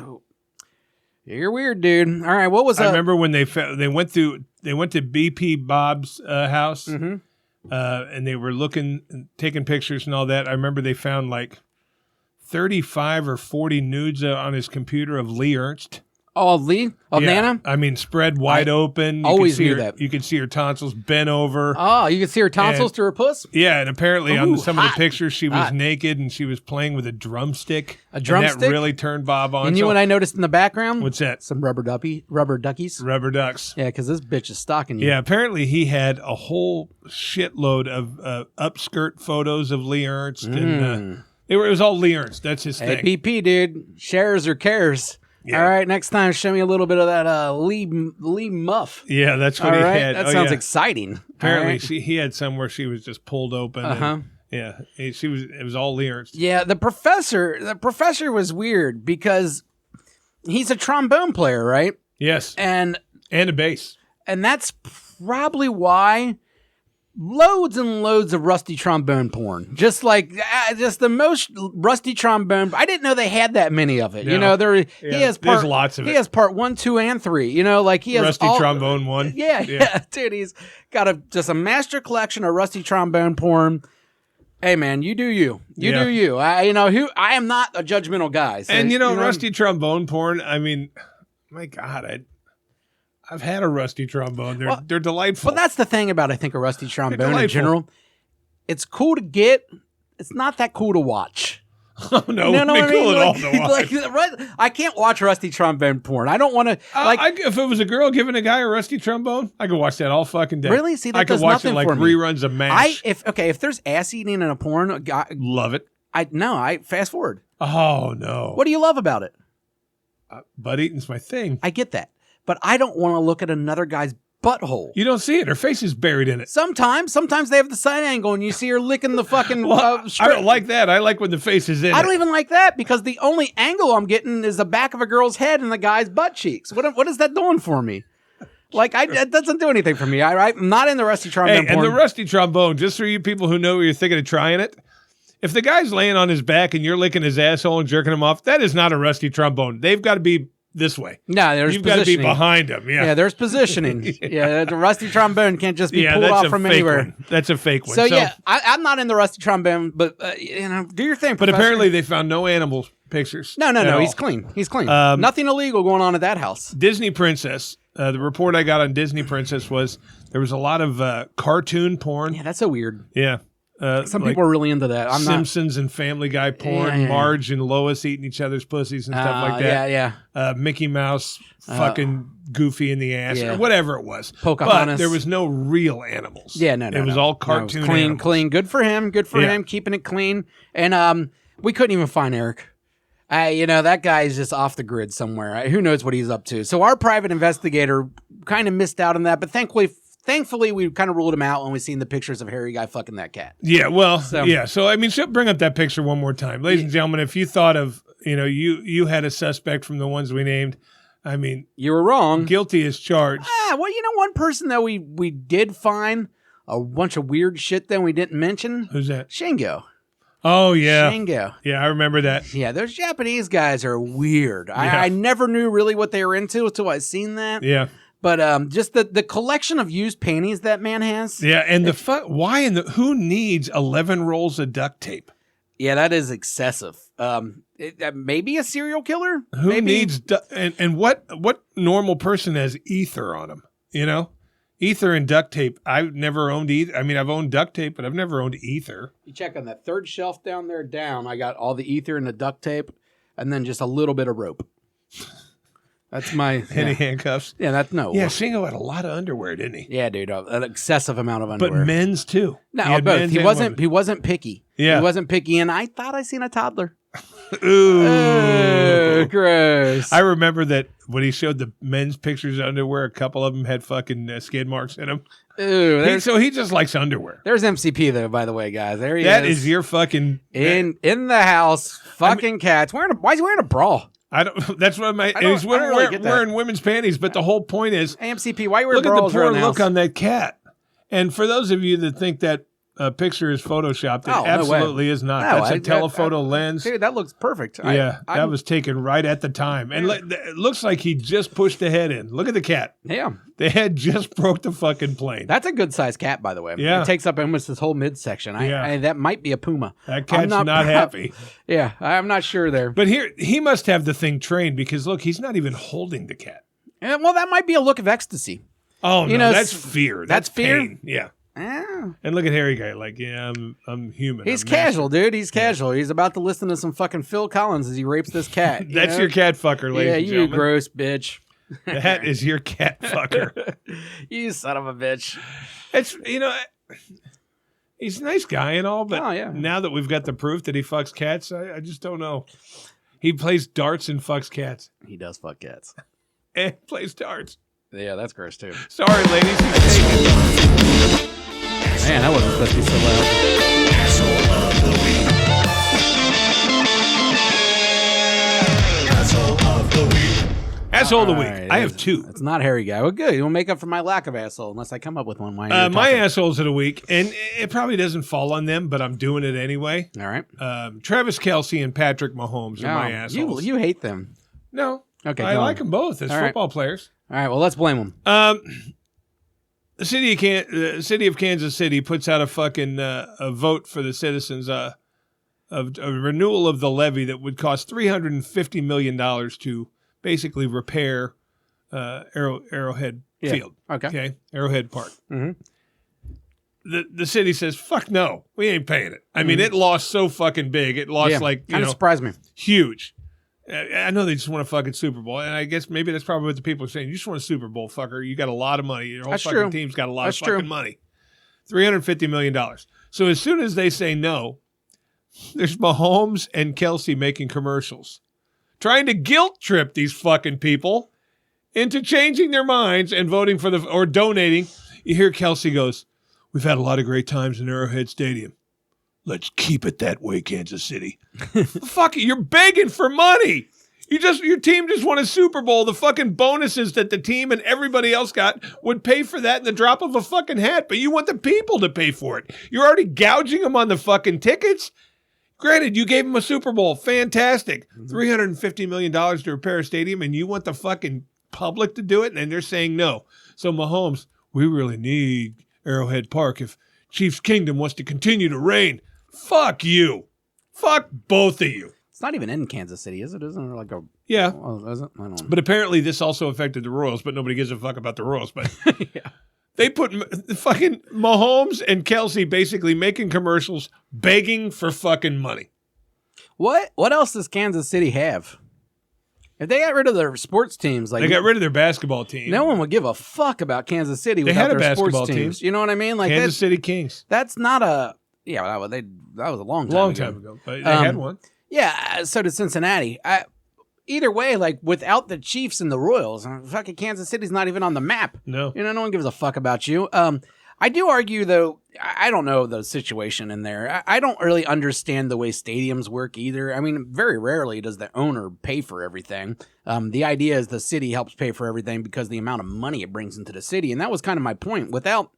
you're weird, dude. All right, what was? I remember when they went to BP Bob's house. Mm-hmm. And they were taking pictures and all that. I remember they found like 35 or 40 nudes on his computer of Lee Ernst. Oh, Lee of Nana. I mean, spread wide open. You always could see knew her, that. You could see her tonsils bent over. Oh, you could see her tonsils to her puss. Yeah, and apparently on some of the hot. pictures, she was naked and she was playing with a drumstick. A drumstick? And that really turned Bob on. And you know what I noticed in the background? What's that? Some rubber duckies. Rubber ducks. Yeah, because this bitch is stalking you. Yeah, apparently he had a whole shitload of upskirt photos of Lee Ernst. And it was all Lee Ernst. That's his Hey, thing. BP, dude. Shares or cares. Yeah. All right, next time, show me a little bit of that Lee Muff. Yeah, that's what All he right, had. that sounds exciting. Apparently, All right. he had some where she was just pulled open. And, yeah, it was all Lee Ernst. Yeah, the professor was weird because he's a trombone player, right? Yes, And a bass. And that's probably why loads and loads of rusty trombone porn. Just the most rusty trombone. I didn't know they had that many of it. No. You know, he has there's lots of it. He has part 1, 2, and 3. You know, like he has Rusty trombone 1. Yeah, dude. He's got just a master collection of rusty trombone porn. Hey man, you do you. You do you. I am not a judgmental guy. So, and rusty trombone porn. I mean, my God, I've had a rusty trombone. They're delightful. Well, that's the thing about, I think, a rusty trombone in general. It's cool to get. It's not that cool to watch. Oh, no, it would be cool at all to watch. I can't watch rusty trombone porn. I don't want to. If it was a girl giving a guy a rusty trombone, I could watch that all fucking day. Really? See, that I could does watch it nothing like for me. reruns of MASH. If there's ass eating in a porn, Love it. I fast forward. Oh, no. What do you love about it? Butt eating's my thing. I get that, but I don't want to look at another guy's butthole. You don't see it. Her face is buried in it. Sometimes they have the side angle and you see her licking the fucking. I don't like that. I like when the face is in it. I don't even like that because the only angle I'm getting is the back of a girl's head and the guy's butt cheeks. What is that doing for me? It doesn't do anything for me. I'm not in the rusty trombone porn. And the rusty trombone, just for you people who know you're thinking of trying it, if the guy's laying on his back and you're licking his asshole and jerking him off, that is not a rusty trombone. They've got to be this way. No, You've got to be behind him. Yeah, there's positioning. The rusty trombone can't just be pulled off from anywhere. That's a fake one. So I'm not in the rusty trombone, but do your thing. But Professor. apparently they found no animal pictures. No. He's clean. He's clean. Nothing illegal going on at that house. Disney Princess. The report I got on Disney Princess was there was a lot of cartoon porn. Yeah, that's so weird. Yeah. Some people are really into that. Simpsons and Family Guy porn, Marge and Lois eating each other's pussies and stuff like that. Yeah. Mickey Mouse fucking Goofy in the ass or whatever it was. Pocahontas. But there was no real animals. Yeah, no. It was all cartoon it was clean, animals. clean. Good for him. Good for him. Keeping it clean. And we couldn't even find Eric. That guy is just off the grid somewhere. Who knows what he's up to? So our private investigator kind of missed out on that, but thankfully, we kind of ruled him out when we seen the pictures of hairy guy fucking that cat. Yeah, well, So, I mean, bring up that picture one more time. Ladies and gentlemen, if you thought of, you had a suspect from the ones we named, I mean. You were wrong. Guilty as charged. Well, one person that we did find a bunch of weird shit that we didn't mention. Who's that? Shingo. Oh, yeah. Shingo. Yeah, I remember that. Yeah, those Japanese guys are weird. I never knew really what they were into until I seen that. Yeah. But just the collection of used panties that man has. Yeah, and who needs 11 rolls of duct tape? Yeah, that is excessive. Maybe a serial killer? Who needs and what normal person has ether on them, Ether and duct tape. I've never owned either. I mean, I've owned duct tape, but I've never owned ether. You check on that third shelf down there I got all the ether and the duct tape and then just a little bit of rope. That's my any handcuffs. Yeah, that's no. Yeah, Shingo had a lot of underwear, didn't he? Yeah, dude, an excessive amount of underwear. But men's too. No, both. He wasn't picky. Yeah, he wasn't picky, and I thought I seen a toddler. Ooh, gross. I remember that when he showed the men's pictures of underwear, a couple of them had fucking skid marks in them. Ooh, so he just likes underwear. There's MCP though, by the way, guys. There he is. That is your fucking in the house. Fucking cats. Why is he wearing a bra? I don't. That's what he's wearing women's panties. But the whole point is, MCP. Why are you wearing look bras at the poor around the look house? on that cat. And for those of you that think that picture is photoshopped. It Oh, no way. absolutely is not. No, That's a telephoto lens. Dude, that looks perfect. That was taken right at the time. And it looks like he just pushed the head in. Look at the cat. Yeah. The head just broke the fucking plane. That's a good sized cat, by the way. Yeah. It takes up almost this whole midsection. That might be a puma. That cat's not happy. Yeah, I'm not sure there. But here, he must have the thing trained because, look, he's not even holding the cat. Well, that might be a look of ecstasy. Oh, no, that's fear. That's fear? Pain. Yeah. Ah. And look at Harry Guy, like, yeah, I'm human. He's I'm casual, master. dude. He's casual. He's about to listen to some fucking Phil Collins as he rapes this cat. That's your cat fucker, ladies and you gentlemen. gross bitch. That is your cat fucker. You son of a bitch. It's, he's a nice guy and all, but now that we've got the proof that he fucks cats, I just don't know. He plays darts and fucks cats. He does fuck cats. And plays darts. Yeah, that's gross too. Sorry, ladies. He's taken. Man, that wasn't supposed to be so loud. Asshole of the week. Asshole of the week. Asshole of the week. Right, I have two. It's not Harry Guy. Well, good. You'll make up for my lack of asshole unless I come up with one. While My assholes of the week, and it probably doesn't fall on them, but I'm doing it anyway. All right. Travis Kelce and Patrick Mahomes are my assholes. You hate them. No. Okay. I like them both as All right. football players. All right. Well, let's blame them. The city of Kansas City puts out a fucking a vote for the citizens of a renewal of the levy that would cost $350 million to basically repair Arrowhead Field. Okay. Arrowhead Park. Mm-hmm. The city says, fuck no, we ain't paying it. I mean, it lost so fucking big. It lost kind of surprised me. huge. I know they just want a fucking Super Bowl, and I guess maybe that's probably what the people are saying. You just want a Super Bowl, fucker. You got a lot of money. Your whole fucking team's got a lot of fucking money. $350 million. So as soon as they say no, there's Mahomes and Kelce making commercials, trying to guilt trip these fucking people into changing their minds and voting for or donating. You hear Kelce goes, "We've had a lot of great times in Arrowhead Stadium. Let's keep it that way, Kansas City." Fuck it, you're begging for money. Your team just won a Super Bowl. The fucking bonuses that the team and everybody else got would pay for that in the drop of a fucking hat, but you want the people to pay for it. You're already gouging them on the fucking tickets. Granted, you gave them a Super Bowl. Fantastic. $350 million to repair a stadium, and you want the fucking public to do it, and they're saying no. So Mahomes, we really need Arrowhead Park if Chiefs Kingdom wants to continue to reign. Fuck you. Fuck both of you. It's not even in Kansas City, is it? Isn't it like a... Yeah. Oh, is it? I don't know. But apparently this also affected the Royals, but nobody gives a fuck about the Royals. But they put fucking Mahomes and Kelce basically making commercials begging for fucking money. What else does Kansas City have? If they got rid of their sports teams, They got rid of their basketball team. no one would give a fuck about Kansas City They without had a their sports basketball teams. team. You know what I mean? Like Kansas City Kings. That's not a... Yeah, that was a long time ago. But they had one. Yeah, so did Cincinnati. Either way, like without the Chiefs and the Royals, fucking Kansas City's not even on the map. No. You know, no one gives a fuck about you. I do argue, though, I don't know the situation in there. I don't really understand the way stadiums work either. I mean, very rarely does the owner pay for everything. The idea is the city helps pay for everything because the amount of money it brings into the city. And that was kind of my point. Without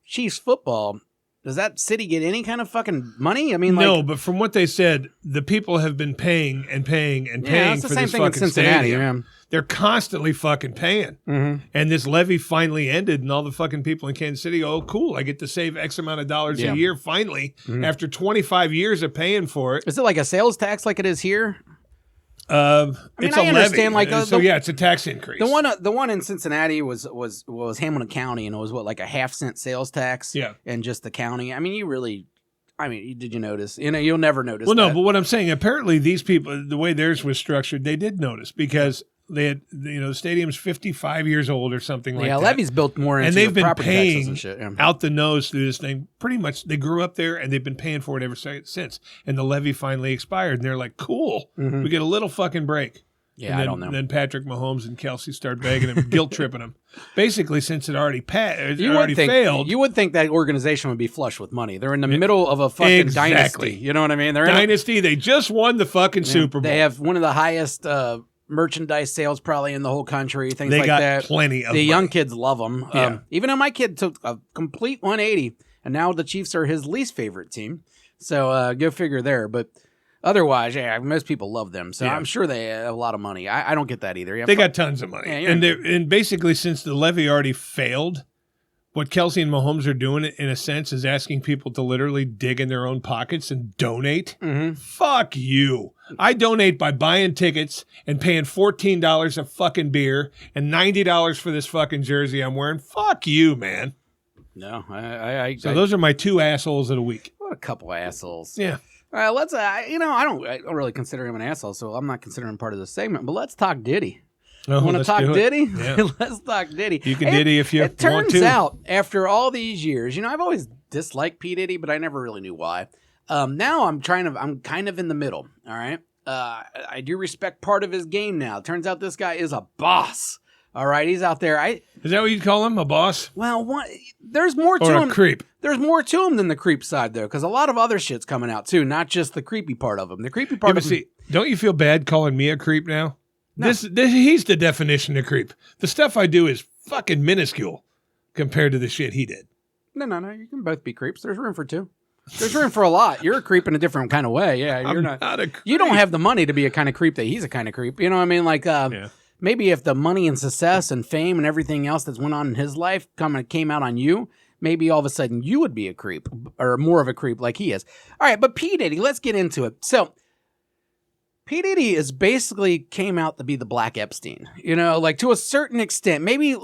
Chiefs football, does that city get any kind of fucking money? I mean, no, but from what they said, the people have been paying and paying and paying for this fucking stadium. Yeah. They're constantly fucking paying. Mm-hmm. And this levy finally ended, and all the fucking people in Kansas City, oh, cool, I get to save X amount of dollars a year finally, after 25 years of paying for it. Is it like a sales tax like it is here? It's a I understand, levy. like, It's a tax increase. The one in Cincinnati was Hamilton County, and it was like a half-cent sales tax. Yeah. And just the county. I mean, did you notice? You know, you'll never notice. Well, no, that. but what I'm saying, apparently these people, the way theirs was structured, they did notice because they had, the stadium's 55 years old or something like that. Yeah, levee's built more into and they've been property taxes paying and shit. Yeah. out the nose through this thing. Pretty much, they grew up there and they've been paying for it ever since. And the levy finally expired, and they're like, "Cool, we get a little fucking break." Yeah, and then, I don't know. Then Patrick Mahomes and Kelce start begging him, guilt tripping him. Basically, since it already failed. You would think that organization would be flush with money. They're in the middle of a fucking dynasty. You know what I mean? They're dynasty. They just won the fucking Super Bowl. They have one of the highest merchandise sales probably in the whole country. Things they like got that. Plenty of the money. young kids love them. Yeah. Even though my kid took a complete 180 and now the Chiefs are his least favorite team. So go figure there. But otherwise, yeah, most people love them. So I'm sure they have a lot of money. I don't get that either. Yeah, they got tons of money. Yeah, and basically, since the levy already failed, what Kelsey and Mahomes are doing, in a sense, is asking people to literally dig in their own pockets and donate. Mm-hmm. Fuck you. I donate by buying tickets and paying $14 a fucking beer and $90 for this fucking jersey I'm wearing. Fuck you, man. No, So those are my two assholes of the week. What a couple assholes. Yeah. All right, let's. I don't really consider him an asshole, so I'm not considering him part of this segment. But let's talk Diddy. Oh, Want to talk Diddy? Yeah. Let's talk Diddy. You can Diddy if you want to. It turns out, after all these years, I've always disliked P. Diddy, but I never really knew why. Now I'm kind of in the middle. All right. I do respect part of his game now. It turns out this guy is a boss. All right, he's out there. Is that what you'd call him, a boss? Well, there's more to or him. A creep? There's more to him than the creep side, though, because a lot of other shit's coming out too, not just the creepy part of him. The creepy part of him. See, don't you feel bad calling me a creep now? No. This he's the definition of creep. The stuff I do is fucking minuscule compared to the shit he did. No. You can both be creeps. There's room for two. There's room for a lot. You're a creep in a different kind of way. Yeah, you're not a creep. You don't have the money to be a kind of creep that he's a kind of creep. You know what I mean? Like, maybe if the money and success and fame and everything else that's went on in his life came out on you, maybe all of a sudden you would be a creep or more of a creep like he is. All right, but P. Diddy, let's get into it. So P. Diddy is basically came out to be the Black Epstein, like to a certain extent. Maybe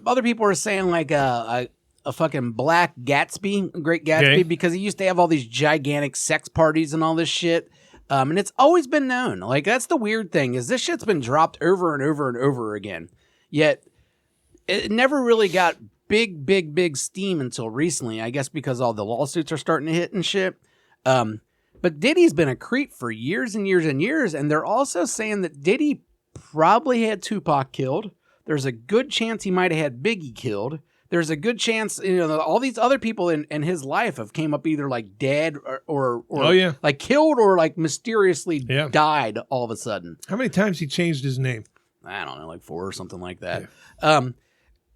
other people are saying like a fucking Black Gatsby, Great Gatsby, because he used to have all these gigantic sex parties and all this shit. And it's always been known. Like, that's the weird thing, is this shit's been dropped over and over and over again. Yet, it never really got big steam until recently, I guess because all the lawsuits are starting to hit and shit. But Diddy's been a creep for years and years and years, and they're also saying that Diddy probably had Tupac killed. There's a good chance he might have had Biggie killed. There's a good chance, all these other people in his life have came up either like dead or like killed or like mysteriously died all of a sudden. How many times he changed his name? I don't know, like 4 or something like that. Yeah.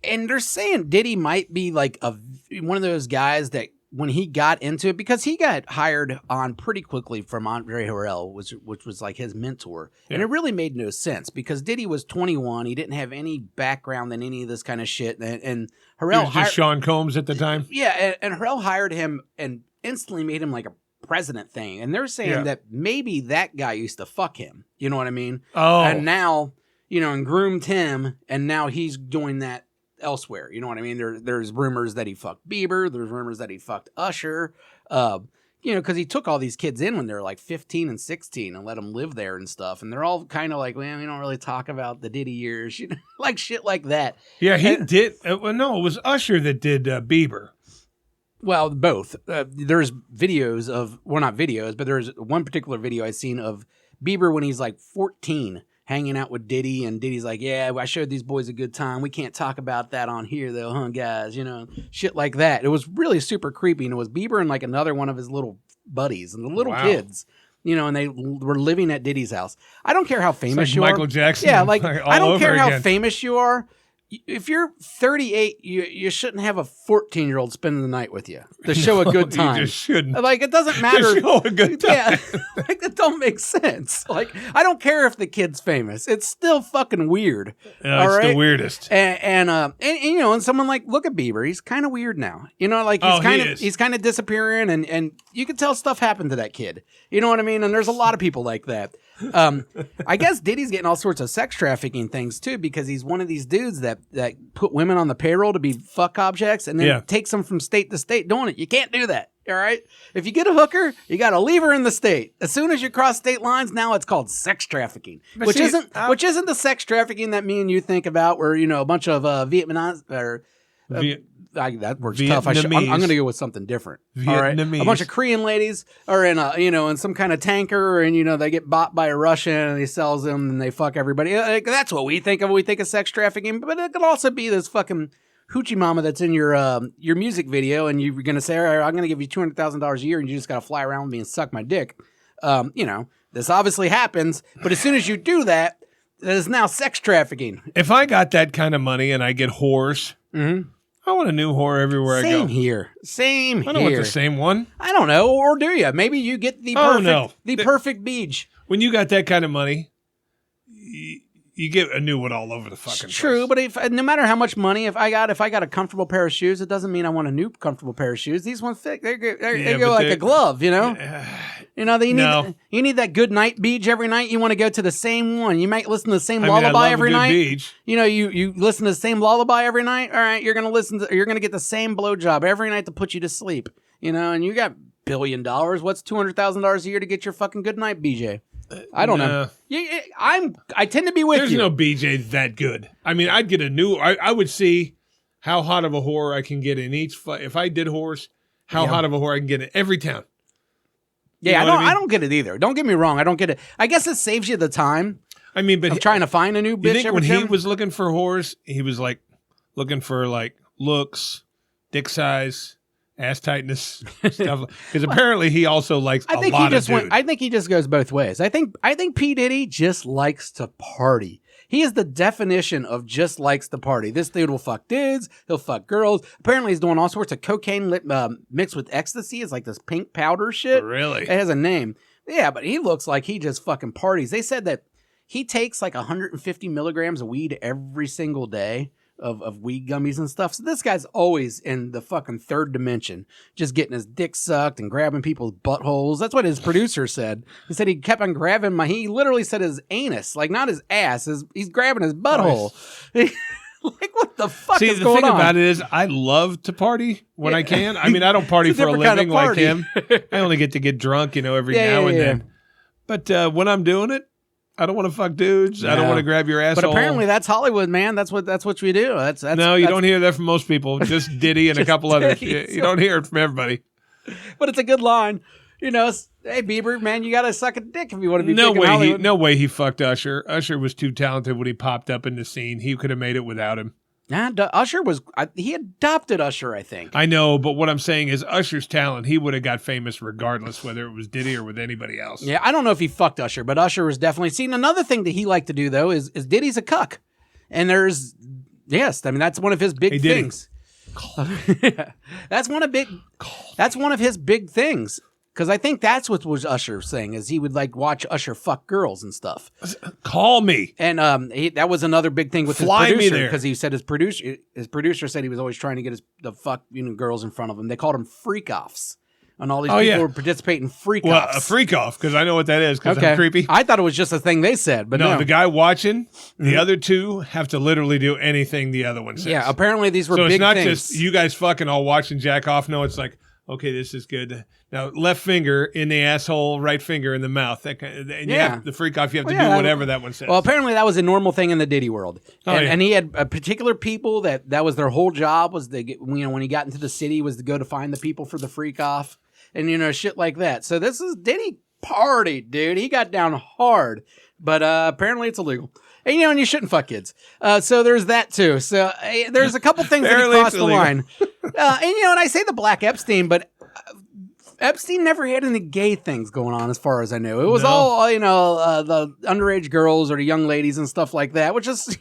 And they're saying Diddy might be like one of those guys that when he got into it, because he got hired on pretty quickly from Andre Harrell, which was like his mentor. Yeah. And it really made no sense because Diddy was 21. He didn't have any background in any of this kind of shit. And Harrell he was just Sean Combs at the time. Yeah. And Harrell hired him and instantly made him like a president thing. And they're saying that maybe that guy used to fuck him. You know what I mean? Oh. And now, and groomed him. And now he's doing that elsewhere. You know what I mean? There's rumors that he fucked Bieber. There's rumors that he fucked Usher. Because he took all these kids in when they were like 15 and 16 and let them live there and stuff. And they're all kind of like, man, we don't really talk about the Diddy years, like shit like that. Yeah, he did. No, it was Usher that did Bieber. Well, both. There's videos of, well, not videos, but there's one particular video I've seen of Bieber when he's like 14 hanging out with Diddy, and Diddy's like, yeah, I showed these boys a good time. We can't talk about that on here, though, huh, guys? Shit like that. It was really super creepy, and it was Bieber and like another one of his little buddies and the little kids, and they were living at Diddy's house. I don't care how famous you are. Michael Jackson. Yeah, like, I don't care again. how famous you are. If you're 38, you shouldn't have a 14-year-old spending the night with you to show a good time. You just shouldn't. Like, it doesn't matter. To show a good time. Yeah, like, it don't make sense. Like, I don't care if the kid's famous. It's still fucking weird. Yeah, it's the weirdest. And someone like, look at Bieber. He's kind of weird now. Like he's kind of disappearing, and you can tell stuff happened to that kid. You know what I mean? And there's a lot of people like that. I guess Diddy's getting all sorts of sex trafficking things too, because he's one of these dudes that put women on the payroll to be fuck objects and then takes them from state to state doing it. You can't do that. All right. If you get a hooker, you got to leave her in the state. As soon as you cross state lines, now it's called sex trafficking, which isn't the sex trafficking that me and you think about, where a bunch of Vietnamese or. That word's tough. I'm going to go with something different. All right? A bunch of Korean ladies are in in some kind of tanker, and they get bought by a Russian, and he sells them, and they fuck everybody. That's what we think of when we think of sex trafficking. But it could also be this fucking hoochie mama that's in your music video, and you're going to say, all right, I'm going to give you $200,000 a year, and you just got to fly around with me and suck my dick. This obviously happens, but as soon as you do that, that is now sex trafficking. If I got that kind of money and I get whores. Mm-hmm. I want a new whore everywhere I go. Same here. Same here. I don't want the same one. I don't know, or do you? Maybe you get the perfect beach. When you got that kind of money, you get a new one all over the fucking place. True, but no matter how much money, if I got a comfortable pair of shoes, it doesn't mean I want a new comfortable pair of shoes. These ones fit. They go like a glove, you know. You need that good night beach every night. You want to go to the same one. You might listen to the same lullaby every night. Beach. You know, you listen to the same lullaby every night. All right, you're gonna get the same blowjob every night to put you to sleep. You know, and you got $1 billion. What's $200,000 a year to get your fucking good night, BJ? I don't know. I tend to be with There's you. no BJ that good. I mean, I'd get a new. I would see how hot of a whore I can get in each. If I did whores, how hot of a whore I can get in every town. Yeah, I don't get it either. Don't get me wrong. I don't get it. I guess it saves you the time. I mean, but trying to find a new bitch. You think every when time? he was looking for whores, he was like looking for like looks, dick size, ass tightness, stuff. Because apparently he also likes a lot of dude. I think he just goes both ways. I think P. Diddy just likes to party. He is the definition of just likes to party. This dude will fuck dudes. He'll fuck girls. Apparently he's doing all sorts of cocaine mixed with ecstasy. It's like this pink powder shit. Really? It has a name. Yeah, but he looks like he just fucking parties. They said that he takes like 150 milligrams of weed every single day of weed gummies and stuff. So this guy's always in the fucking third dimension, just getting his dick sucked and grabbing people's buttholes. That's what his producer said. He said he kept on grabbing he literally said his anus, like not his ass. He's grabbing his butthole. Like, what the fuck is going on? See, the thing about it is I love to party when I can. I mean, I don't party for a living like him. I only get to get drunk, every now and then. But when I'm doing it, I don't want to fuck dudes. No. I don't want to grab your asshole. But apparently that's Hollywood, man. That's what we do. You don't hear that from most people. Just Diddy and a couple others. You don't hear it from everybody. But it's a good line. Hey, Bieber, man, you got to suck a dick if you want to be big in Hollywood. No way he fucked Usher. Usher was too talented when he popped up in the scene. He could have made it without him. Usher he adopted Usher, I think. I know, but what I'm saying is Usher's talent, he would have got famous regardless whether it was Diddy or with anybody else. Yeah, I don't know if he fucked Usher, but Usher was definitely seen. Another thing that he liked to do, though, is Diddy's a cuck. And that's one of his big things. That's one of his big things. Because I think that's what was Usher saying, is he would like watch Usher fuck girls and stuff. Call me. And that was another big thing with his producer, because he said his producer said he was always trying to get the fuck girls in front of him. They called him freak offs. And all these people would participate in freak offs. Well, a freak off, because I know what that is, because I'm creepy. I thought it was just a thing they said, but no. The guy watching, the other two have to literally do anything the other one says. Yeah, apparently these were big things. So it's not just you guys fucking all watching jack off. No, it's like, okay, this is good. Now, left finger in the asshole, right finger in the mouth. And you have the freak off. You have to do whatever that one says. Well, apparently that was a normal thing in the Diddy world. And he had particular people that was their whole job was when he got into the city was to go to find the people for the freak off and shit like that. So this is Diddy party, dude. He got down hard, but apparently it's illegal. And and you shouldn't fuck kids. So there's that too. So there's a couple things that he crossed the line. And I say the Black Epstein, but Epstein never had any gay things going on, as far as I knew. It was all, the underage girls or the young ladies and stuff like that, which is,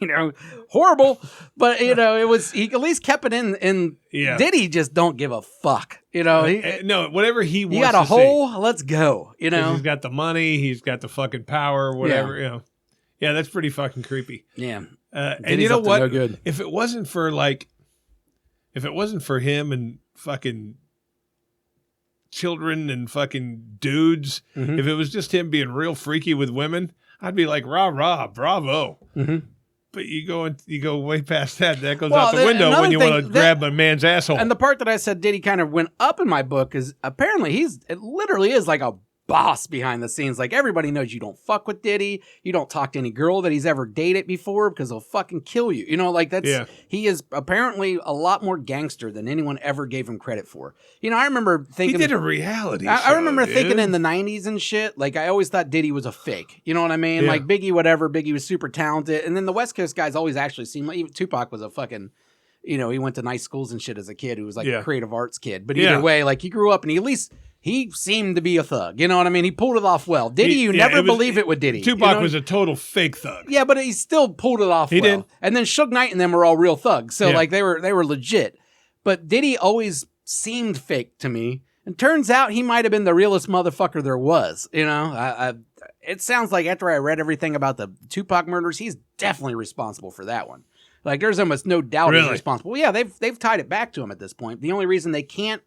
horrible. But, it was, he at least kept it in. And Diddy just don't give a fuck. No, whatever he wants to see. You got a hole, let's go. He's got the money, he's got the fucking power, whatever, Yeah, that's pretty fucking creepy. Yeah. And you know what? No good. If it wasn't for him and fucking children and fucking dudes, if it was just him being real freaky with women, I'd be like, rah, rah, bravo. But you go way past that. That goes out the window when you want to grab a man's asshole. And the part that I said Diddy kind of went up in my book is apparently it literally is like a boss behind the scenes. Like, everybody knows you don't fuck with Diddy. You don't talk to any girl that he's ever dated before because they'll fucking kill you. He is apparently a lot more gangster than anyone ever gave him credit for. I remember thinking he did a reality show, I remember thinking in the 90s and shit, like I always thought Diddy was a fake. You know what I mean? Yeah. Like Biggie, whatever. Biggie was super talented. And then the West Coast guys always actually seemed like, even Tupac was a fucking, he went to nice schools and shit as a kid. He was like a creative arts kid. But either way, like he grew up and he seemed to be a thug. You know what I mean? He pulled it off well. Diddy, you never believe it with Diddy. Tupac was a total fake thug. Yeah, but he still pulled it off well. He did. And then Suge Knight and them were all real thugs. So like they were legit. But Diddy always seemed fake to me. And turns out he might have been the realest motherfucker there was. You know, it sounds like after I read everything about the Tupac murders, he's definitely responsible for that one. Like, there's almost no doubt he's responsible. Well, yeah, they've tied it back to him at this point. The only reason they can't,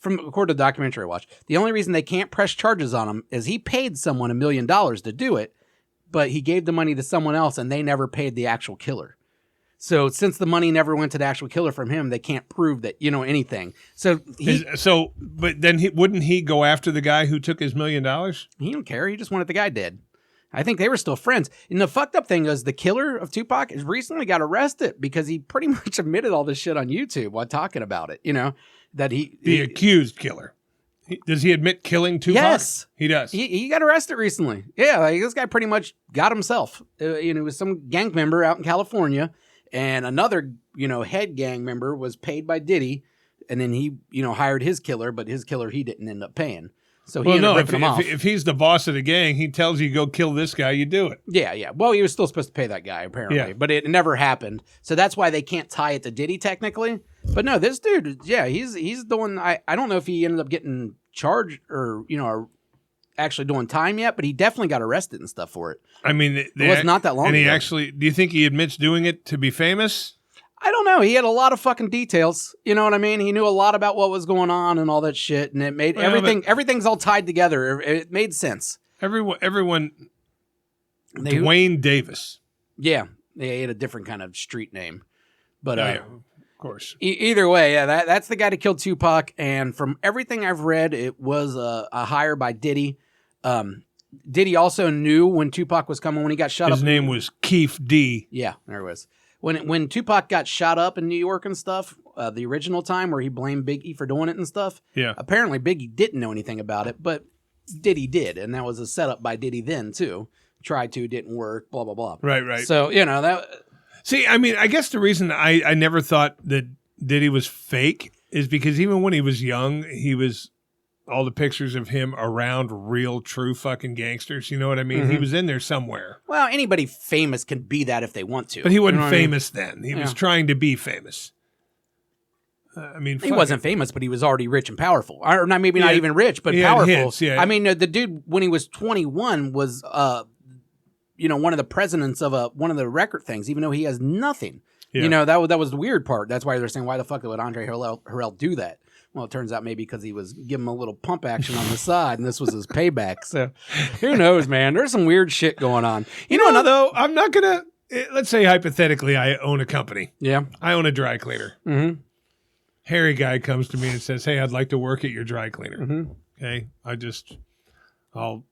according to the documentary I watched, the only reason they can't press charges on him is he paid someone $1 million to do it, but he gave the money to someone else and they never paid the actual killer. So since the money never went to the actual killer from him, they can't prove that, anything. But then wouldn't he go after the guy who took his $1 million? He don't care. He just wanted the guy dead. I think they were still friends. And the fucked up thing is the killer of Tupac has recently got arrested because he pretty much admitted all this shit on YouTube while talking about it, that the accused killer. Does he admit killing Tupac? Yes. He does. He got arrested recently. Yeah, like this guy pretty much got himself. He was some gang member out in California. And another, head gang member was paid by Diddy, and then he, hired his killer, but his killer he didn't end up paying. So he ended up ripping him off. If he's the boss of the gang, he tells you go kill this guy, you do it. Yeah. Well, he was still supposed to pay that guy, apparently, but it never happened. So that's why they can't tie it to Diddy, technically. But no, this dude, he's the one. I don't know if he ended up getting charged or, actually doing time yet, but he definitely got arrested and stuff for it. I mean, it was not that long ago. And he actually, do you think he admits doing it to be famous? I don't know. He had a lot of fucking details. You know what I mean? He knew a lot about what was going on and all that shit, and it made everything's all tied together. It made sense. Everyone Dwayne Davis. Yeah, he had a different kind of street name. But of course. Either way, that's the guy that killed Tupac, and from everything I've read, it was a hire by Diddy. Diddy also knew when Tupac was coming when he got shot up. His name was Keith D. Yeah, there it was. When Tupac got shot up in New York and stuff, the original time where he blamed Biggie for doing it and stuff, apparently Biggie didn't know anything about it, but Diddy did, and that was a setup by Diddy then too. Tried to, didn't work, blah, blah, blah. Right. So, that... See, I mean, I guess the reason I never thought that Diddy was fake is because even when he was young, he was... all the pictures of him around real, true fucking gangsters. You know what I mean? Mm-hmm. He was in there somewhere. Well, anybody famous can be that if they want to. But he wasn't famous then. He was trying to be famous. He wasn't famous, but he was already rich and powerful. Or not, maybe not even rich, but powerful. Hits, yeah. I mean, the dude, when he was 21, was, one of the presidents of one of the record things, even though he has nothing. Yeah. That was the weird part. That's why they're saying, why the fuck would Andre Harrell do that? Well, it turns out maybe because he was giving him a little pump action on the side, and this was his payback. So, who knows, man? There's some weird shit going on. Though, I'm not going to... Let's say, hypothetically, I own a company. Yeah. I own a dry cleaner. Mm-hmm. Harry guy comes to me and says, hey, I'd like to work at your dry cleaner. Mm-hmm. Okay? I'll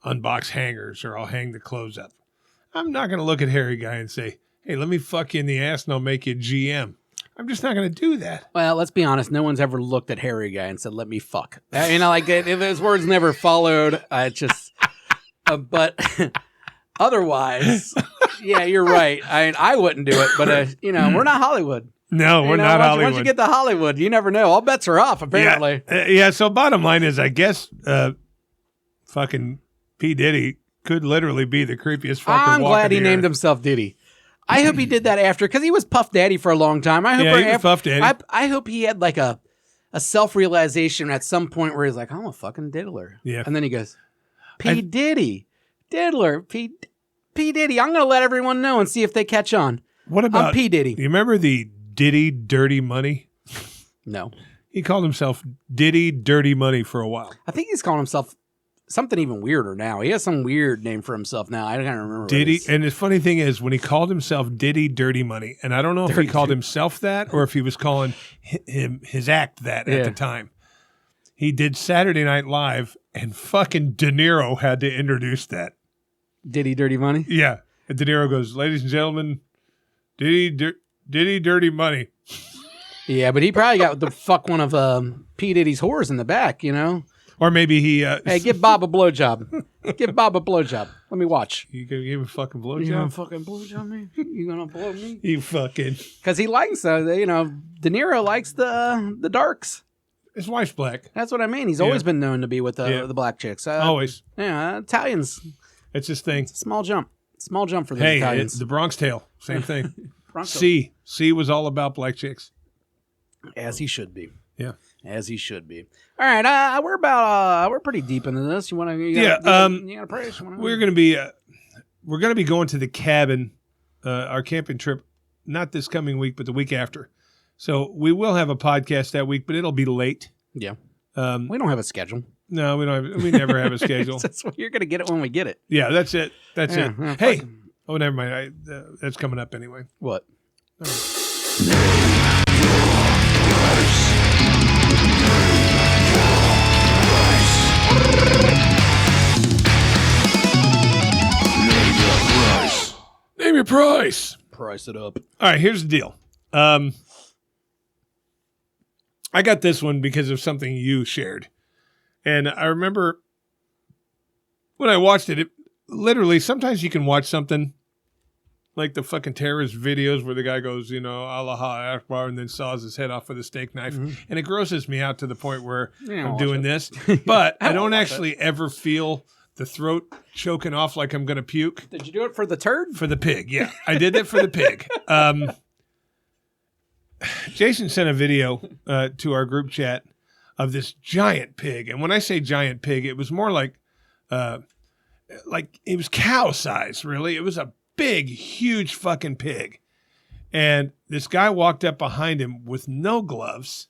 unbox hangers or I'll hang the clothes up. I'm not going to look at Harry guy and say, hey, let me fuck you in the ass and I'll make you GM. I'm just not going to do that. Well, let's be honest. No one's ever looked at Harry guy and said, let me fuck. Those words never followed. But otherwise, yeah, you're right. I wouldn't do it, but, we're not Hollywood. No, we're not Hollywood. Once you get to Hollywood, you never know. All bets are off, apparently. Yeah, so bottom line is, I guess fucking P. Diddy could literally be the creepiest fucker walking. I'm glad he named himself Diddy. I hope he did that after, because he was Puff Daddy for a long time. He was Puff Daddy. I hope he had like a self-realization at some point where he's like, I'm a fucking diddler. Yeah. And then he goes, P. Diddy. Diddler. P. Diddy. I'm going to let everyone know and see if they catch on. What about I'm P. Diddy? You remember the Diddy Dirty Money? No. He called himself Diddy Dirty Money for a while. I think he's calling himself something even weirder now. He has some weird name for himself now. I don't remember. Diddy, and the funny thing is, when he called himself Diddy Dirty Money, and I don't know if he called himself that or if he was calling his act that at the time. He did Saturday Night Live, and fucking De Niro had to introduce that. Diddy Dirty Money? Yeah. And De Niro goes, ladies and gentlemen, Diddy Dirty Money. Yeah, but he probably got the fuck one of P. Diddy's whores in the back, Or maybe he... hey, give Bob a blowjob. Give Bob a blowjob. Let me watch. You gonna give him a fucking blowjob? You gonna fucking blowjob me? You gonna blow me? You fucking... Because he likes, De Niro likes the darks. His wife's black. That's what I mean. He's always been known to be with the black chicks. Always. Yeah, Italians. It's his thing. It's a small jump. Small jump for the Italians. The Bronx Tale. Same thing. C was all about black chicks. As he should be. Yeah. As he should be. All right, we're pretty deep into this. You want to? You got a price? We're going to be going to the cabin, our camping trip, not this coming week, but the week after. So we will have a podcast that week, but it'll be late. Yeah. We don't have a schedule. No, we don't. We never have a schedule. You're going to get it when we get it. Yeah, that's it. That's Yeah, it. yeah, Hey, fuck. oh, never mind. That's coming up anyway. What? Name your price. Price it up. All right, here's the deal. I got this one because of something you shared. And I remember when I watched it, literally, sometimes you can watch something like the fucking terrorist videos where the guy goes, Allah Akbar, and then saws his head off with a steak knife. Mm-hmm. And it grosses me out to the point where Yeah, I'm I'll doing watch this. But I I don't won't watch actually ever feel the throat choking off like I'm going to puke. Did you do it for the turd? For the pig, yeah. I did that for the pig. Jason sent a video to our group chat of this giant pig. And when I say giant pig, it was more like it was cow size, really. It was a big, huge fucking pig. And this guy walked up behind him with no gloves.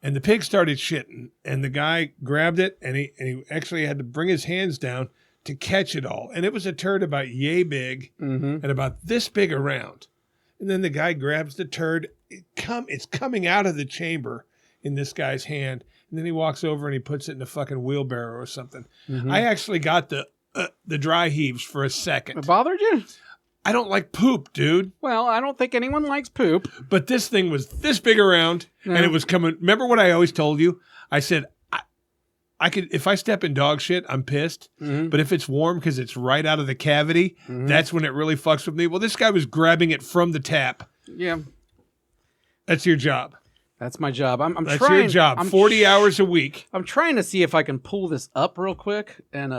And the pig started shitting, and the guy grabbed it, and he actually had to bring his hands down to catch it all. And it was a turd about yay big and about this big around. And then the guy grabs the turd. It's coming out of the chamber in this guy's hand. And then he walks over and he puts it in a fucking wheelbarrow or something. I actually got the dry heaves for a second. It bothered you? I don't like poop, dude. Well, I don't think anyone likes poop. But this thing was this big around, and it was coming. Remember what I always told you? I said, I could, if I step in dog shit, I'm pissed. But if it's warm because it's right out of the cavity, that's when it really fucks with me. Well, this guy was grabbing it from the tap. Yeah. That's your job. That's my job. I'm That's trying. your job. 40 hours a week. I'm trying to see if I can pull this up real quick and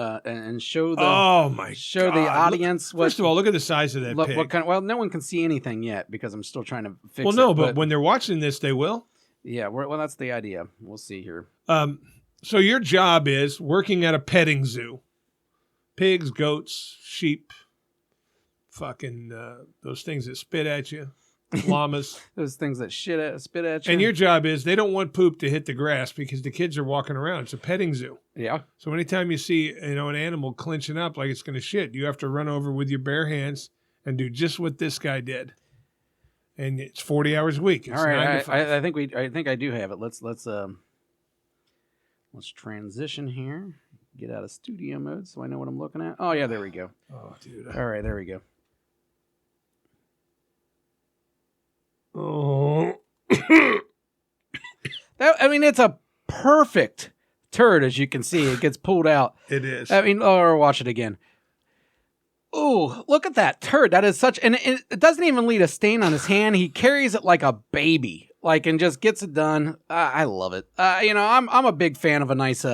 show the the audience what. First of all, look at the size of that pig. What kind? Well, no one can see anything yet because I'm still trying to fix. Well, no, it, but when they're watching this, they will. Yeah. Well, that's the idea. We'll see here. So your job is working at a petting zoo. Pigs, goats, sheep, fucking those things that spit at you. Llamas. Those things that spit at you. And your job is they don't want poop to hit the grass because the kids are walking around. It's a petting zoo. Yeah. So anytime you see an animal clenching up like it's going to shit, you have to run over with your bare hands and do just what this guy did. And it's 40 hours a week. It's all right. 9 to 5. I think I do have it. Let's transition here. Get out of studio mode so I know what I'm looking at. Oh yeah, there we go. Oh, dude. All right, there we go. Oh. It's a perfect turd, as you can see. It gets pulled out. It is. Or watch it again. Ooh, look at that turd. That is such, and it doesn't even leave a stain on his hand. He carries it like a baby, and just gets it done. I love it. I'm a big fan of a nice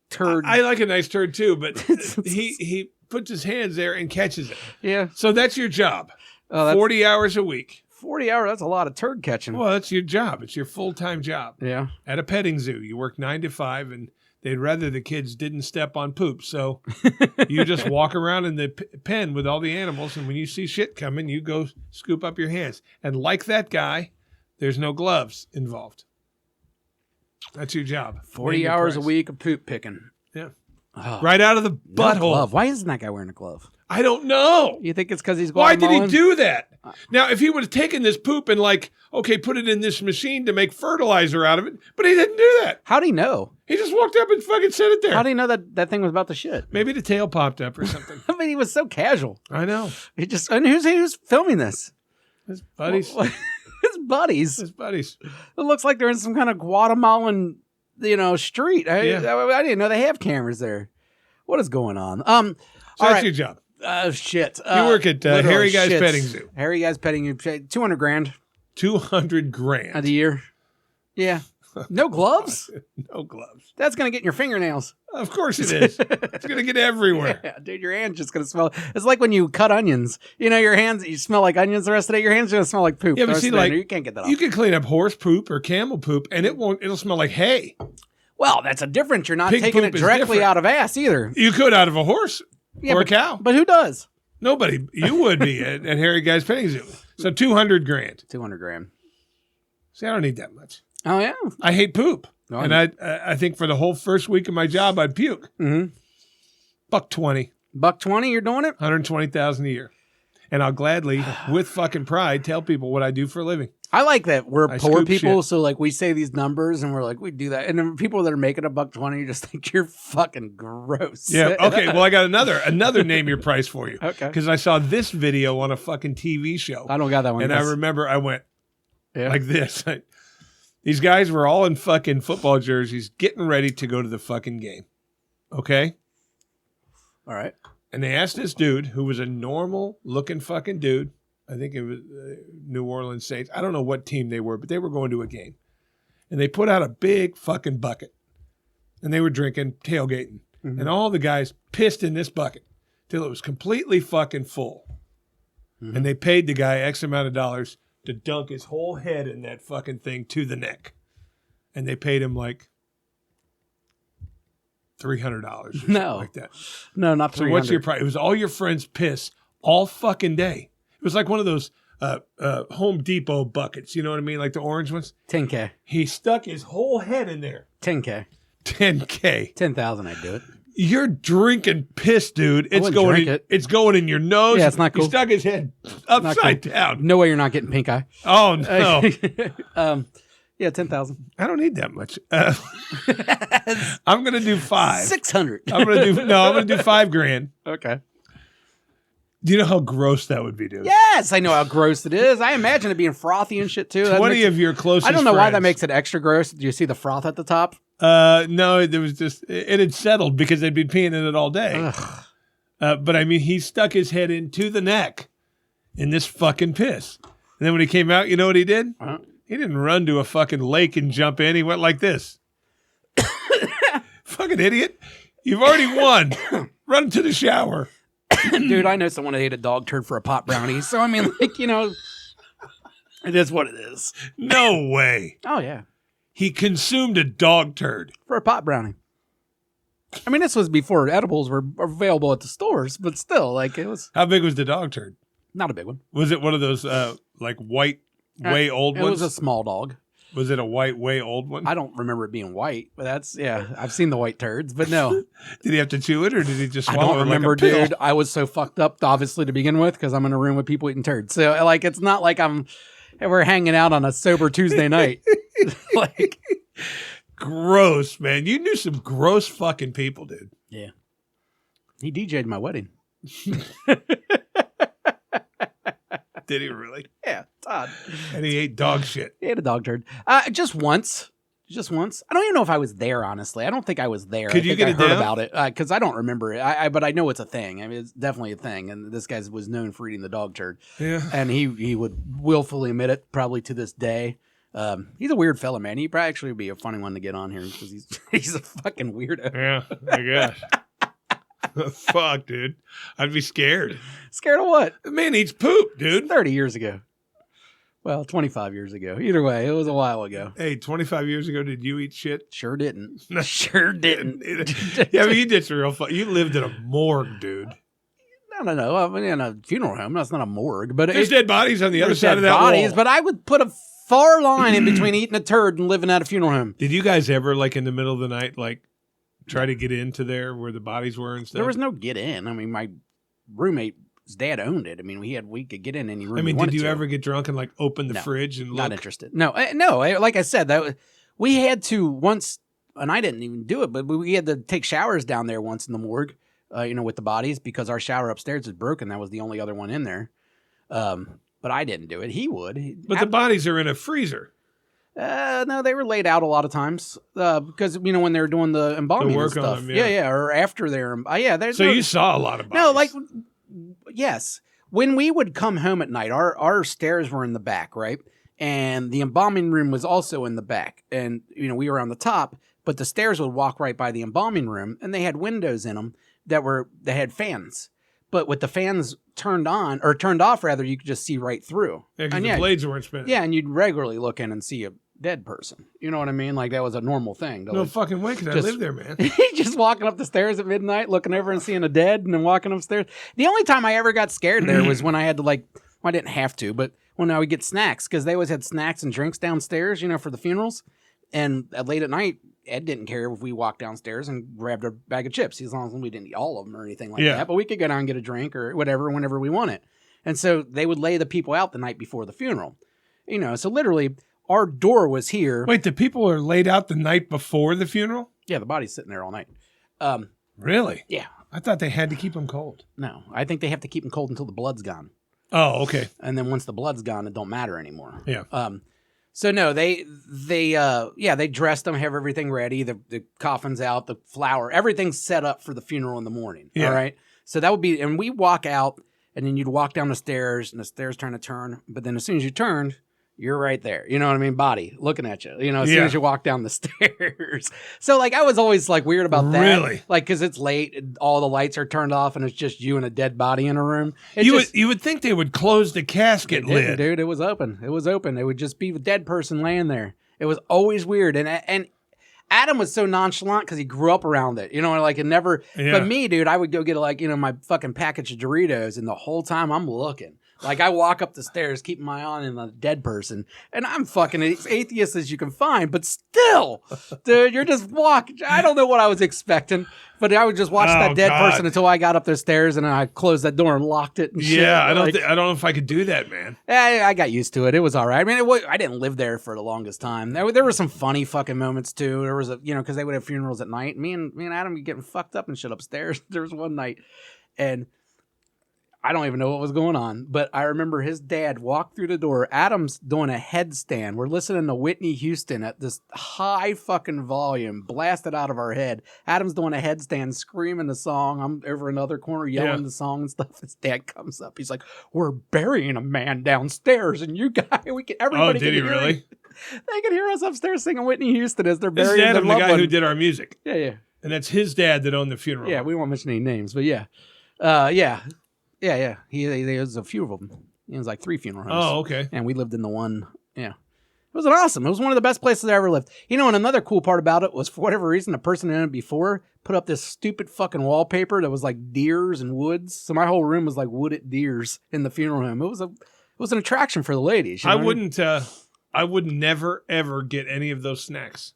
turd. I like a nice turd too, but he puts his hands there and catches it. Yeah. So that's your job. 40 hours a week. 40 hours, that's a lot of turd catching. Well, that's your job. It's your full-time job. Yeah. At a petting zoo. You work 9 to 5, and they'd rather the kids didn't step on poop. So you just walk around in the pen with all the animals, and when you see shit coming, you go scoop up your hands. And like that guy, there's no gloves involved. That's your job. 40 hours a week of poop picking. Yeah. Oh, right out of the no butthole. Glove. Why isn't that guy wearing a glove? I don't know. You think it's because he's Why did he Guatemalan? do that? Now, if he would have taken this poop and put it in this machine to make fertilizer out of it, but he didn't do that. How'd he know? He just walked up and fucking set it there. How'd he know that thing was about to shit? Maybe the tail popped up or something. He was so casual. I know. And who's filming this? His buddies. His buddies. His buddies. It looks like they're in some kind of Guatemalan, street. I didn't know they have cameras there. What is going on? So that's your job. Shit. You work at Harry Guy's Petting Zoo. Harry Guy's Petting Zoo. $200,000. $200,000 a year. Yeah. No gloves? No gloves. That's going to get in your fingernails. Of course it is. It's going to get everywhere. Yeah, dude, your hand's just going to smell. It's like when you cut onions. You know, your hands, you smell like onions the rest of the day. Your hands going to smell like poop. Yeah, but the rest see, of the day. like, You can't get that off. You can clean up horse poop or camel poop, and it'll smell like hay. Well, that's a difference. You're not Pig taking it poop is directly different. out of ass either. You could out of a horse or a cow. But who does? Nobody. You would be at Harry Guy's Petting Zoo. So $200,000. 200 grand. See, I don't need that much. Oh, yeah. I hate poop. Oh, And I think for the whole first week of my job, I'd puke. Mm-hmm. $120. $120, you're doing it? $120,000 a year. And I'll gladly, with fucking pride, tell people what I do for a living. I like that we're I poor scoop people, shit. so like we say these numbers and we're like, we do that. And then people that are making $120, you just think you're fucking gross. Yeah. Okay. Well, I got another name your price for you. Okay. Because I saw this video on a fucking TV show. I don't got that one. And I remember I went Yeah. like this. These guys were all in fucking football jerseys getting ready to go to the fucking game. Okay? All right. And they asked this dude, who was a normal looking fucking dude. I think it was New Orleans Saints. I don't know what team they were, but they were going to a game. And they put out a big fucking bucket. And they were drinking, tailgating. Mm-hmm. And all the guys pissed in this bucket till it was completely fucking full. Mm-hmm. And they paid the guy X amount of dollars to dunk his whole head in that fucking thing to the neck. And they paid him like $300 or something like that. No, not 300. So what's your price? It was all your friends' piss all fucking day. It was like one of those Home Depot buckets. You know what I mean? Like the orange ones. 10K. He stuck his whole head in there. 10K. 10K. 10,000, I'd do it. You're drinking piss, dude. It's wouldn't going. drink In, it. It's going in your nose. Yeah, it's not cool. He stuck his head upside down. No way you're not getting pink eye. Oh no. Yeah, 10,000. I don't need that much. I'm gonna do 5. 600. I'm gonna do $5,000. Okay. Do you know how gross that would be, dude? Yes, I know how gross it is. I imagine it being frothy and shit too. That 20 makes of your closest I don't know why that friends. makes it extra gross. Do you see the froth at the top? No, there was just it had settled because they'd been peeing in it all day. But I mean, he stuck his head into the neck in this fucking piss. And then when he came out, you know what he did? He didn't run to a fucking lake and jump in. He went like this. Fucking idiot. You've already won. Run to the shower. Dude, I know someone that ate a dog turd for a pot brownie. So, I mean, like, you know, it is what it is. No way. Oh, yeah. He consumed a dog turd. For a pot brownie. I mean, this was before edibles were available at the stores, but still, like, it was How big was the dog turd? not a big one. Was it one of those like white, way old It ones? was a small dog. Was it a white, way old one? I don't remember it being white, but that's, yeah, I've seen the white turds, but no. Did he have to chew it or did he just I swallow don't it like a remember, pill? dude. I was so fucked up, obviously, to begin with, because I'm in a room with people eating turds. So, like, it's not like we're hanging out on a sober Tuesday night. Like, Gross, man. You knew some gross fucking people, dude. yeah. He DJ'd my wedding. Did he really? Yeah, Todd. And he ate dog shit. He had a dog turd. Just once. Just once. I don't even know if I was there, honestly. I don't think I was there. Could I you think get I it heard down? about it because I don't remember it. But I know it's a thing. I mean, it's definitely a thing. And this guy was known for eating the dog turd. Yeah. And he would willfully admit it, probably to this day. He's a weird fella, man. He'd probably actually be a funny one to get on here because he's a fucking weirdo. Yeah, I guess. Fuck, dude. I'd be scared. Scared of what? The man eats poop, dude. 30 years ago. Well, 25 years ago. Either way, it was a while ago. Hey, 25 years ago, did you eat shit? Sure didn't. Sure didn't. Yeah, but you did some real fun. You lived in a morgue, dude. No. I mean, in a funeral home. That's not a morgue. But There's dead bodies on the other there's side of dead that bodies, wall. but I would put a far line in between eating a turd and living at a funeral home. Did you guys ever, like, in the middle of the night, like, try to get into there where the bodies were and stuff? There was no get in. I mean, my roommate's dad owned it. I mean, we could get in any room. I mean, we did you wanted to. ever get drunk and, like, open the No, fridge and look? Not interested. No. Like I said, we had to once, and I didn't even do it, but we had to take showers down there once in the morgue, with the bodies because our shower upstairs is broken. That was the only other one in there. But I didn't do it. He would. But the bodies are in a freezer. No, they were laid out a lot of times because when they were doing the embalming work and on stuff. them, yeah. or after their there's So you saw a lot of bodies. no, like yes. When we would come home at night, our stairs were in the back, right? and the embalming room was also in the back. And, we were on the top, but the stairs would walk right by the embalming room, and they had windows in them that had fans. But with the fans turned off, rather, you could just see right through. Yeah, because the blades weren't spinning. Yeah, and you'd regularly look in and see a dead person. You know what I mean? Like, that was a normal thing. No fucking way, because I live there, man. Just walking up the stairs at midnight, looking over and seeing a dead, and then walking upstairs. The only time I ever got scared there was when I had to, I didn't have to, but when I would get snacks, because they always had snacks and drinks downstairs, for the funerals. And late at night, Ed didn't care if we walked downstairs and grabbed a bag of chips, as long as we didn't eat all of them or anything like that. But we could go down and get a drink or whatever whenever we wanted. And so they would lay the people out the night before the funeral. So literally, our door was here. Wait, the people are laid out the night before the funeral? Yeah, the body's sitting there all night. Really? Yeah. I thought they had to keep them cold. No, I think they have to keep them cold until the blood's gone. Oh, okay. And then once the blood's gone, it don't matter anymore. Yeah. So no, they dressed them, have everything ready, the coffin's out, the flower, everything's set up for the funeral in the morning. Yeah. All right. So that would be, and we walk out, and then you'd walk down the stairs, and the stairs trying to turn, but then as soon as you turned, you're right there. You know what I mean? Body looking at you, as soon as you walk down the stairs. So I was always weird about that. Really? Because it's late, and all the lights are turned off, and it's just you and a dead body in a room. You would think they would close the casket lid. Dude, it was open. It was open. It would just be a dead person laying there. It was always weird. And Adam was so nonchalant because he grew up around it. It never. Yeah. But me, dude, I would go get my fucking package of Doritos, and the whole time I'm looking. I walk up the stairs, keeping my eye on the dead person, and I'm fucking as atheist as you can find, but still, dude, you're just walking. I don't know what I was expecting, but I would just watch that dead person until I got up the stairs, and I closed that door and locked it. And shit. I don't know if I could do that, man. I got used to it. It was all right. I mean, I didn't live there for the longest time. There were some funny fucking moments too. There was because they would have funerals at night. Me and Adam would getting fucked up and shit upstairs. There was one night, and I don't even know what was going on, but I remember his dad walked through the door. Adam's doing a headstand. We're listening to Whitney Houston at this high fucking volume, blasted out of our head. Adam's doing a headstand, screaming the song. I'm over another corner yelling the song and stuff. His dad comes up. He's like, "We're burying a man downstairs, and you guys, everybody." Oh, did he really? They can hear us upstairs singing Whitney Houston as they're His burying dad their was the loved guy one. who did our music. Yeah. And that's his dad that owned the funeral. Yeah, we won't mention any names, but yeah. Yeah. He was a few of them. It was 3 funeral homes. Oh, okay. And we lived in the one. Yeah. It was awesome. It was one of the best places I ever lived. And another cool part about it was, for whatever reason, the person in it before put up this stupid fucking wallpaper that was deers and woods. So my whole room was wooded deers in the funeral home. It was an attraction for the ladies. I would never ever get any of those snacks.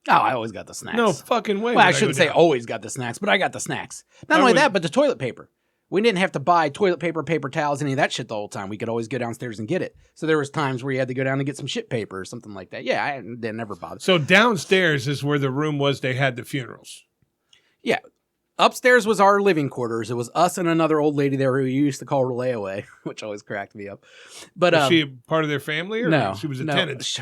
Oh, I always got the snacks. No fucking way. Well, I shouldn't say always got the snacks, but I got the snacks. Not only that, but the toilet paper. We didn't have to buy toilet paper, paper towels, any of that shit the whole time. We could always go downstairs and get it. So there was times where you had to go down and get some shit paper or something like that. Yeah, they never bothered. So downstairs is where the room was they had the funerals. Yeah. Upstairs was our living quarters. It was us and another old lady there who used to call her layaway, which always cracked me up. But was she part of their family, or no, she was a no, tenant?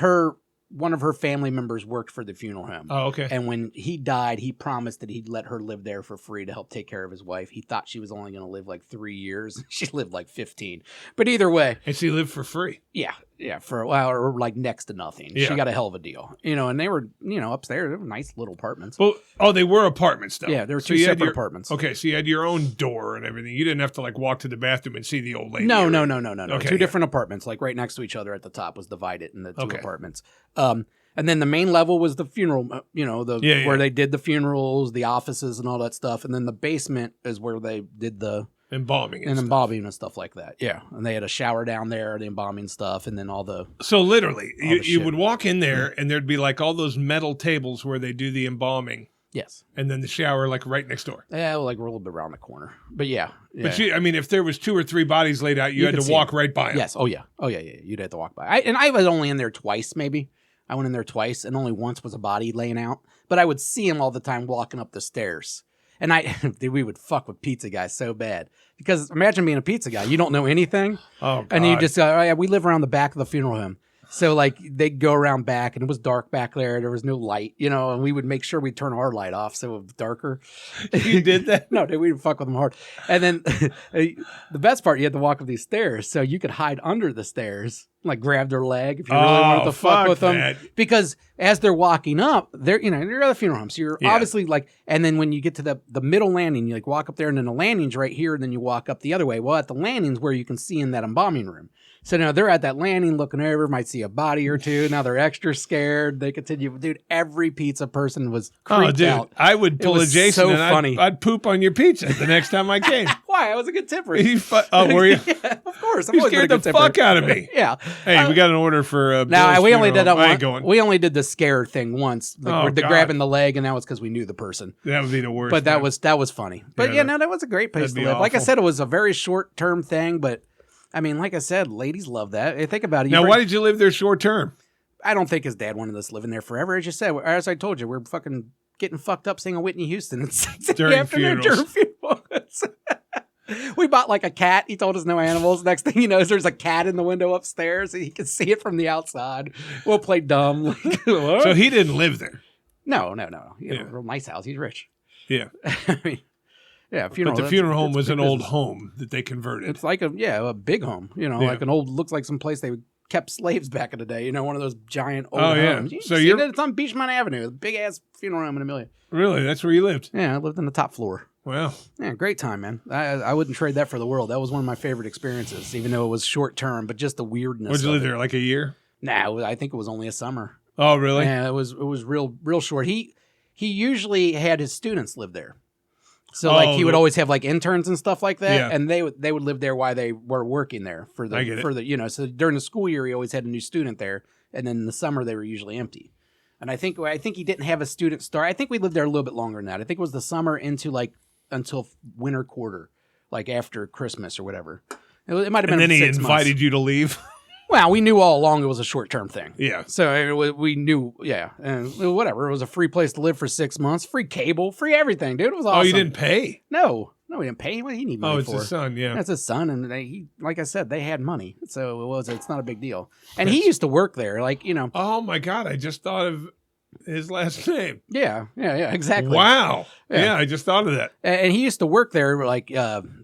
One of her family members worked for the funeral home. Oh, okay. And when he died, he promised that he'd let her live there for free to help take care of his wife. He thought she was only going to live 3 years. She lived 15. But either way. And she lived for free. Yeah, for a while, or next to nothing. Yeah. She got a hell of a deal. And they were, upstairs. They were nice little apartments. Well, they were apartments, though. Yeah, there were 2 separate apartments. Okay, so you had your own door and everything. You didn't have to walk to the bathroom and see the old lady. No. Okay, 2 different apartments, right next to each other at the top was divided in the 2 apartments. And then the main level was the funeral, where they did the funerals, the offices and all that stuff. And then the basement is where they did the embalming and stuff like that. Yeah. And they had a shower down there, the embalming stuff, and then all the... So literally, you would walk in there and there'd be all those metal tables where they do the embalming. Yes. And then the shower right next door. Yeah, we're a little bit around the corner. But yeah. But if there was 2 or 3 bodies laid out, you had to walk right by them. Yes. Oh yeah. You'd have to walk by. I was only in there twice, maybe. I went in there twice, and only once was a body laying out. But I would see him all the time walking up the stairs. And we would fuck with pizza guys so bad. Because imagine being a pizza guy. You don't know anything. Oh, God. And you just go, oh, yeah, we live around the back of the funeral home. So, they'd go around back, and it was dark back there. There was no light, and we would make sure we'd turn our light off so it was darker. You did that? No, we would fuck with them hard. And then the best part, you had to walk up these stairs, so you could hide under the stairs. like grab their leg if you really wanted to fuck with them. that. Because as they're walking up, they're you're at a funeral home, so you're Yeah. obviously like, and then when you get to the middle landing, you like walk up there, and then the landing's right here, and then you walk up the other way. Well, at the landing's where you can see in that embalming room. So now they're at that landing looking over, might see a body or two. Now they're extra scared. They continue. Dude, every pizza person was creeped out. I would pull a was Jason so and funny. I'd poop on your pizza the next time I came. Why? I was a good tipper. Oh, were you? Yeah, of course. I'm You always been a scared the good tipper. fuck out of me. Yeah. Hey, we got an order for Now Bill's we only funeral. did that I ain't going. one. We only did the scare thing once, like Oh, with the God. grabbing the leg, and that was because we knew the person. That would be the worst. But that man. was funny. But Yeah, no, that was a great place that'd to be live. Like I awful. said, it was a very short term thing, but I mean, like I said, ladies love that. Hey, think about it. Now, why did you live there short term? I don't think his dad wanted us living there forever. As you said, as I told you, we're fucking getting fucked up singing Whitney Houston at 6 in the During afternoon funerals. during funerals. We bought like a cat. He told us no animals. Next thing he knows, there's a cat in the window upstairs, and he can see it from the outside. We'll play dumb. Like, what? So he didn't live there. No. Yeah. Real nice house. He's rich. Yeah. I mean, yeah, funeral. But the funeral home it's was big an old business. home that they converted. It's like a big home. Yeah. Like an old, looks like some place they kept slaves back in the day. One of those giant old Oh, yeah. homes. You So see you're- it? It's on Beachmont Avenue. A big ass funeral home in Amelia. Really? That's where you lived? Yeah, I lived on the top floor. Wow. Yeah, great time, man. I wouldn't trade that for the world. That was one of my favorite experiences, even though it was short term, but just the weirdness. Would you of live it. there, like a year? Nah, I think it was only a summer. Oh, really? Yeah, it was real short. He usually had his students live there. So like he would always have like interns and stuff like that, Yeah. and they would live there while they were working there for I get it. the so during the school year he always had a new student there, and then in the summer they were usually empty. And I think he didn't have a student start. I think we lived there a little bit longer than that. I think it was the summer into like until winter quarter, like after Christmas or whatever. It might have been. And then he 6 months. invited you to leave? Well, we knew all along it was a short-term thing. Yeah. So we knew, yeah, and whatever. It was a free place to live for 6 months, free cable, free everything, dude. It was awesome. Oh, you didn't pay? No, we didn't pay. What did he need money Oh, it's for? his son, yeah. That's his son, and he, like I said, they had money, so it's not a big deal. And he used to work there, like Oh, my God. I just thought of his last name. Yeah, exactly. Wow. Yeah. Yeah, I just thought of that. And he used to work there, like,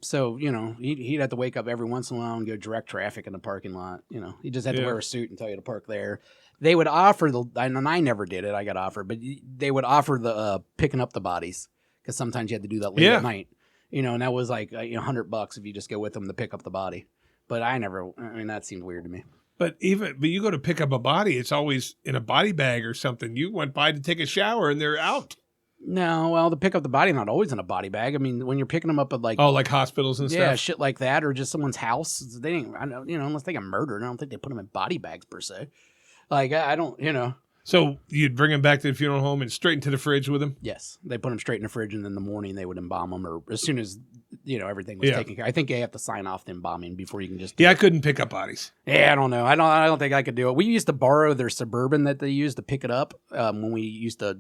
so, he'd have to wake up every once in a while and go direct traffic in the parking lot. He just had to Yeah. wear a suit and tell you to park there. They would offer and I never did it, I got offered, but they would offer the picking up the bodies, because sometimes you had to do that late Yeah. at night. And that was like $100 if you just go with them to pick up the body. But that seemed weird to me. But you go to pick up a body, it's always in a body bag or something. You went by to take a shower and they're out. No, well, to pick up the body, not always in a body bag. I mean, when you're picking them up at like, Like hospitals and yeah, stuff. shit like that, or just someone's house. They didn't, unless they got murdered, I don't think they put them in body bags per se. Like, I don't, So you'd bring him back to the funeral home and straight into the fridge with him? Yes, they put them straight in the fridge, and in the morning they would embalm them, or as soon as everything was Yeah. taken care. I think they have to sign off the embalming before you can just. Yeah, I couldn't pick up bodies. Yeah, I don't know. I don't think I could do it. We used to borrow their Suburban that they used to pick it up when we used to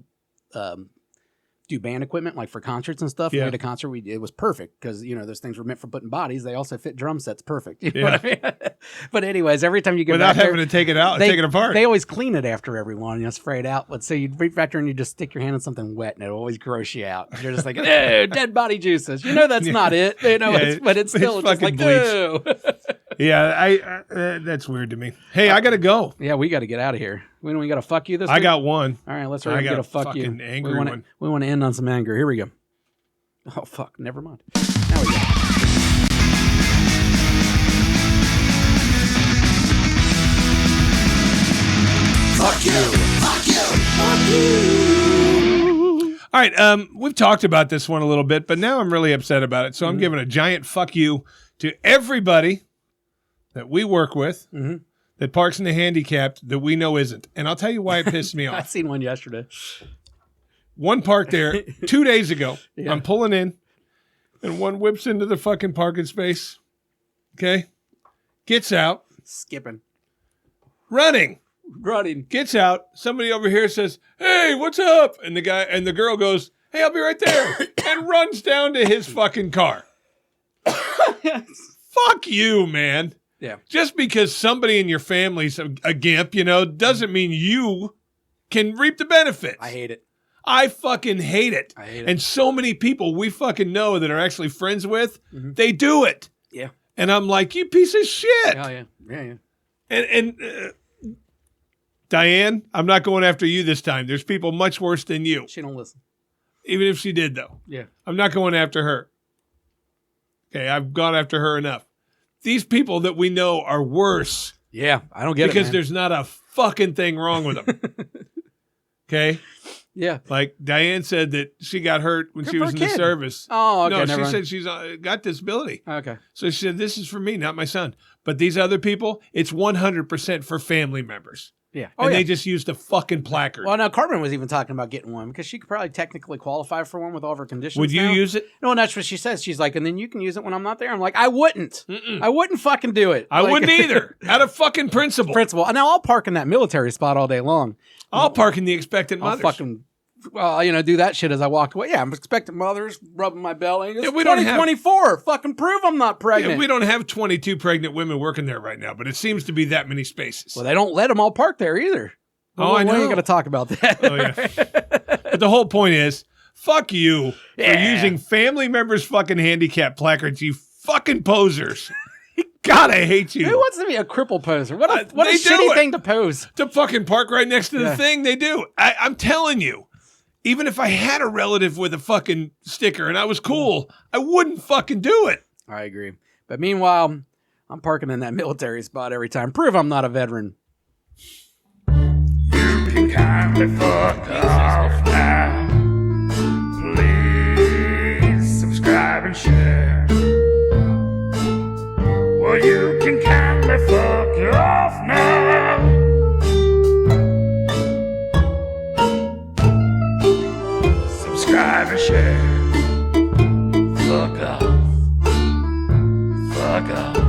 do band equipment, like for concerts and stuff. Yeah. We had a concert. It was perfect because those things were meant for putting bodies. They also fit drum sets perfect. You know what I mean? But anyways, every time you get Without back having to take it out, they, take it apart. They always clean it after everyone, spray it out. But so you'd reach back there and you just stick your hand in something wet, and it always gross you out. You're just like, ew, dead body juices. That's not it. But it's still it's just like, fucking bleach. ew. Yeah, that's weird to me. Hey, I got to go. Yeah, we got to get out of here. We got to fuck you this I week? got one. All right, let's I hurry up got and a get a fuck you. fucking angry we one. We want to end on some anger. Here we go. Oh, fuck. Never mind. Now we go. Fuck you. Fuck you. Fuck you. All right, we've talked about this one a little bit, but now I'm really upset about it. So I'm giving a giant fuck you to everybody that we work with that parks in the handicapped that we know isn't. And I'll tell you why it pissed me I off. seen one yesterday. One parked there 2 days ago. Yeah. I'm pulling in, and one whips into the fucking parking space. Okay? Gets out, Skipping. running. Gets out. Somebody over here says, "Hey, what's up?" And the girl goes, "Hey, I'll be right there," and runs down to his fucking car. Fuck you, man. Yeah. Just because somebody in your family's a gimp, doesn't mean you can reap the benefits. I hate it. I fucking hate it. I hate it. And so many people we fucking know that are actually friends with, they do it. Yeah. And I'm like, you piece of shit. Oh, yeah. Yeah, yeah. And Diane, I'm not going after you this time. There's people much worse than you. She don't listen. Even if she did, though. Yeah. I'm not going after her. Okay, I've gone after her enough. These people that we know are worse. Yeah, I don't get it, because man. there's not a fucking thing wrong with them. Okay? Yeah. Like Diane said that she got hurt when Good she for was a in the kid. service. Oh, okay. No, never she mind. said she's got disability. Okay. So she said, this is for me, not my son. But these other people, it's 100% for family members. Yeah. And they just used a fucking placard. Well, no, Carmen was even talking about getting one because she could probably technically qualify for one with all of her conditions. Would you now. use it? No, and that's what she says. She's like, and then you can use it when I'm not there. I'm like, I wouldn't. I wouldn't fucking do it. I Like- wouldn't either. Out of fucking principle. Principle. And now I'll park in that military spot all day long. I'll park in the expectant I'll mothers. fucking, do that shit as I walked away. Yeah, I'm expecting mothers rubbing my belly. It's Yeah, we don't have- 2024. Fucking prove I'm not pregnant. Yeah, we don't have 22 pregnant women working there right now, but it seems to be that many spaces. Well, they don't let them all park there either. Oh, I We know. ain't going to talk about that. Oh, yeah. But the whole point is, fuck you for Yeah. using family members' fucking handicap placards, you fucking posers. God, I hate you. Who wants to be a cripple poser? What a They do shitty it. thing to pose. To fucking park right next to the Yeah. thing, they do. I'm telling you, even if I had a relative with a fucking sticker and I was cool, I wouldn't fucking do it. I agree. But meanwhile, I'm parking in that military spot every time. Prove I'm not a veteran. You can kindly fuck off now. Please subscribe and share. Well, you can kindly fuck off now. Subscribe and share. Fuck off. Fuck off.